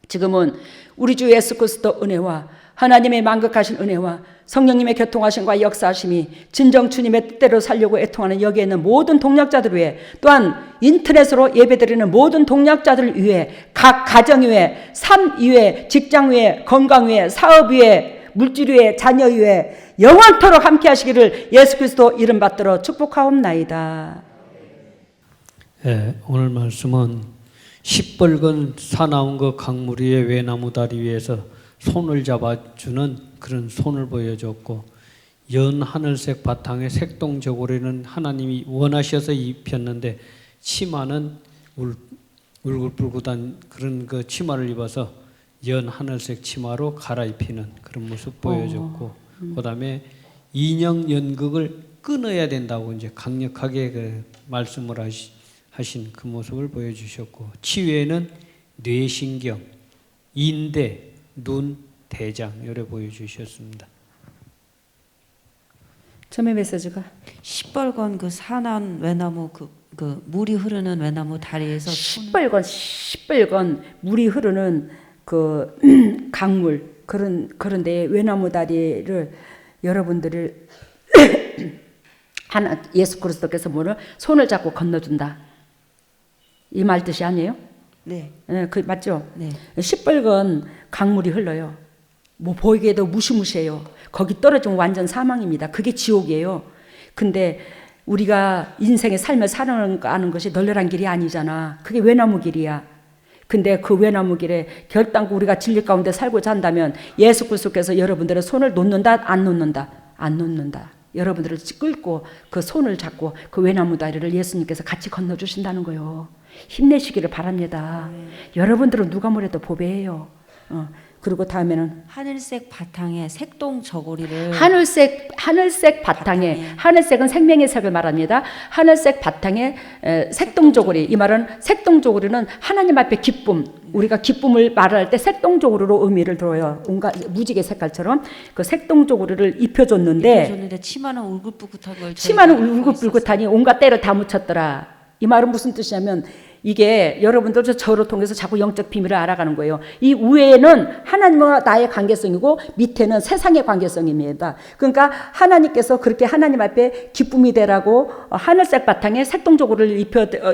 지금은 우리 주 예수 그리스도 은혜와 하나님의 만극하신 은혜와 성령님의 교통하심과 역사하심이 진정 주님의 뜻대로 살려고 애통하는 여기에 있는 모든 동역자들 위해 또한 인터넷으로 예배드리는 모든 동역자들 위해 각 가정 위해 삶 위해 직장 위해 건강 위해 사업 위해 물질 위해 자녀 위해 영원토록 함께 하시기를 예수 그리스도 이름 받들어 축복하옵나이다. 네, 오늘 말씀은 시뻘건 사나운 그 강물 위에 외나무 다리 위에서 손을 잡아주는 그런 손을 보여줬고 연 하늘색 바탕에 색동 저고리는 하나님이 원하셔서 입혔는데 치마는 울긋불긋한 그런 그 치마를 입어서 연 하늘색 치마로 갈아입히는 그런 모습 보여줬고, 그다음에 인형 연극을 끊어야 된다고 이제 강력하게 그 말씀을 하신 그 모습을 보여주셨고, 치외에는 뇌신경, 인대, 눈, 대장 요래 보여주셨습니다. 처음에 메시지가 시뻘건 그 산한 외나무 그 물이 흐르는 외나무 다리에서 시뻘건 물이 흐르는 그 강물 그런데 외나무 다리를 여러분들을 하나 예수 그리스도께서 뭐를 손을 잡고 건너준다. 이 말 뜻이 아니에요? 네. 네, 그 맞죠? 네. 시뻘건 강물이 흘러요. 뭐 보기에도 무시무시해요. 거기 떨어지면 완전 사망입니다. 그게 지옥이에요. 근데 우리가 인생의 삶을 살아가는 것이 널널한 길이 아니잖아. 그게 외나무 길이야. 근데 그 외나무 길에 결단코 우리가 진리 가운데 살고자 한다면 예수 그리스도께서 여러분들의 손을 놓는다? 안 놓는다? 안 놓는다. 여러분들을 끌고 그 손을 잡고 그 외나무 다리를 예수님께서 같이 건너주신다는 거예요. 힘내시기를 바랍니다. 여러분들은 누가 뭐래도 보배예요. 그리고 다음에는 하늘색 바탕에 색동 저고리를 하늘색 바탕에 하늘색은 생명의 색을 말합니다. 하늘색 바탕에 색동저고리, 이 말은 색동저고리는 하나님 앞에 기쁨, 우리가 기쁨을 말할 때 색동저고리로 의미를 들어요. 온갖 무지개 색깔처럼 그 색동저고리를 입혀줬는데 치마는 울긋불긋한 걸 치마는 울긋불긋하니 온갖 때를 다 묻혔더라. 이 말은 무슨 뜻이냐면 이게 여러분들 저를 통해서 자꾸 영적 비밀을 알아가는 거예요. 이 위에는 하나님과 나의 관계성이고 밑에는 세상의 관계성입니다. 그러니까 하나님께서 그렇게 하나님 앞에 기쁨이 되라고 하늘색 바탕에 색동저고리를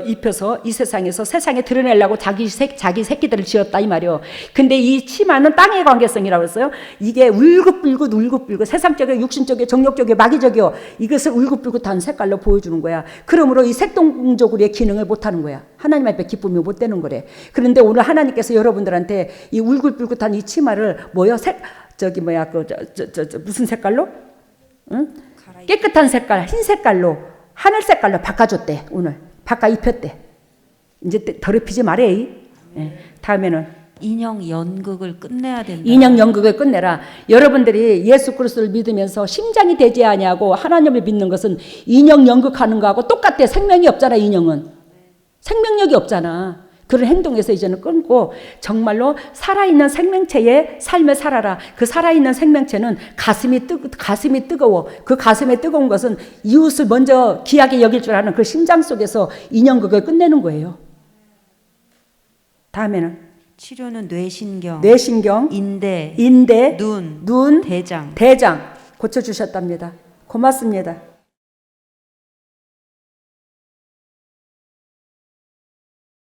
입혀서 이 세상에서 세상에 드러내려고 자기 새끼들을 지었다 이 말이요. 근데 이 치마는 땅의 관계성이라고 했어요. 이게 울긋불긋 세상적이고 육신적이고 정욕적이고 마귀적이요. 이것을 울긋불긋한 색깔로 보여주는 거야. 그러므로 이 색동저고리의 기능을 못하는 거야. 하나님 앞에 기쁨이 못 되는 거래. 그런데 오늘 하나님께서 여러분들한테 이 울긋불긋한 이 치마를 무슨 색깔로? 응? 깨끗한 색깔, 흰 색깔로, 하늘 색깔로 바꿔줬대. 오늘 바꿔 입혔대. 이제 더럽히지 말해. 예. 다음에는 인형 연극을 끝내야 된다. 인형 연극을 끝내라. 여러분들이 예수 그리스도를 믿으면서 심장이 되지 아니하고 하나님을 믿는 것은 인형 연극하는 거하고 똑같대. 생명이 없잖아. 인형은 생명력이 없잖아. 그런 행동에서 이제는 끊고 정말로 살아있는 생명체의 삶을 살아라. 그 살아있는 생명체는 가슴이 뜨거워. 그 가슴에 뜨거운 것은 이웃을 먼저 귀하게 여길 줄 아는 그 심장 속에서 인형극을 끝내는 거예요. 다음에는 치료는 뇌신경, 인대, 눈, 눈, 대장 고쳐주셨답니다. 고맙습니다.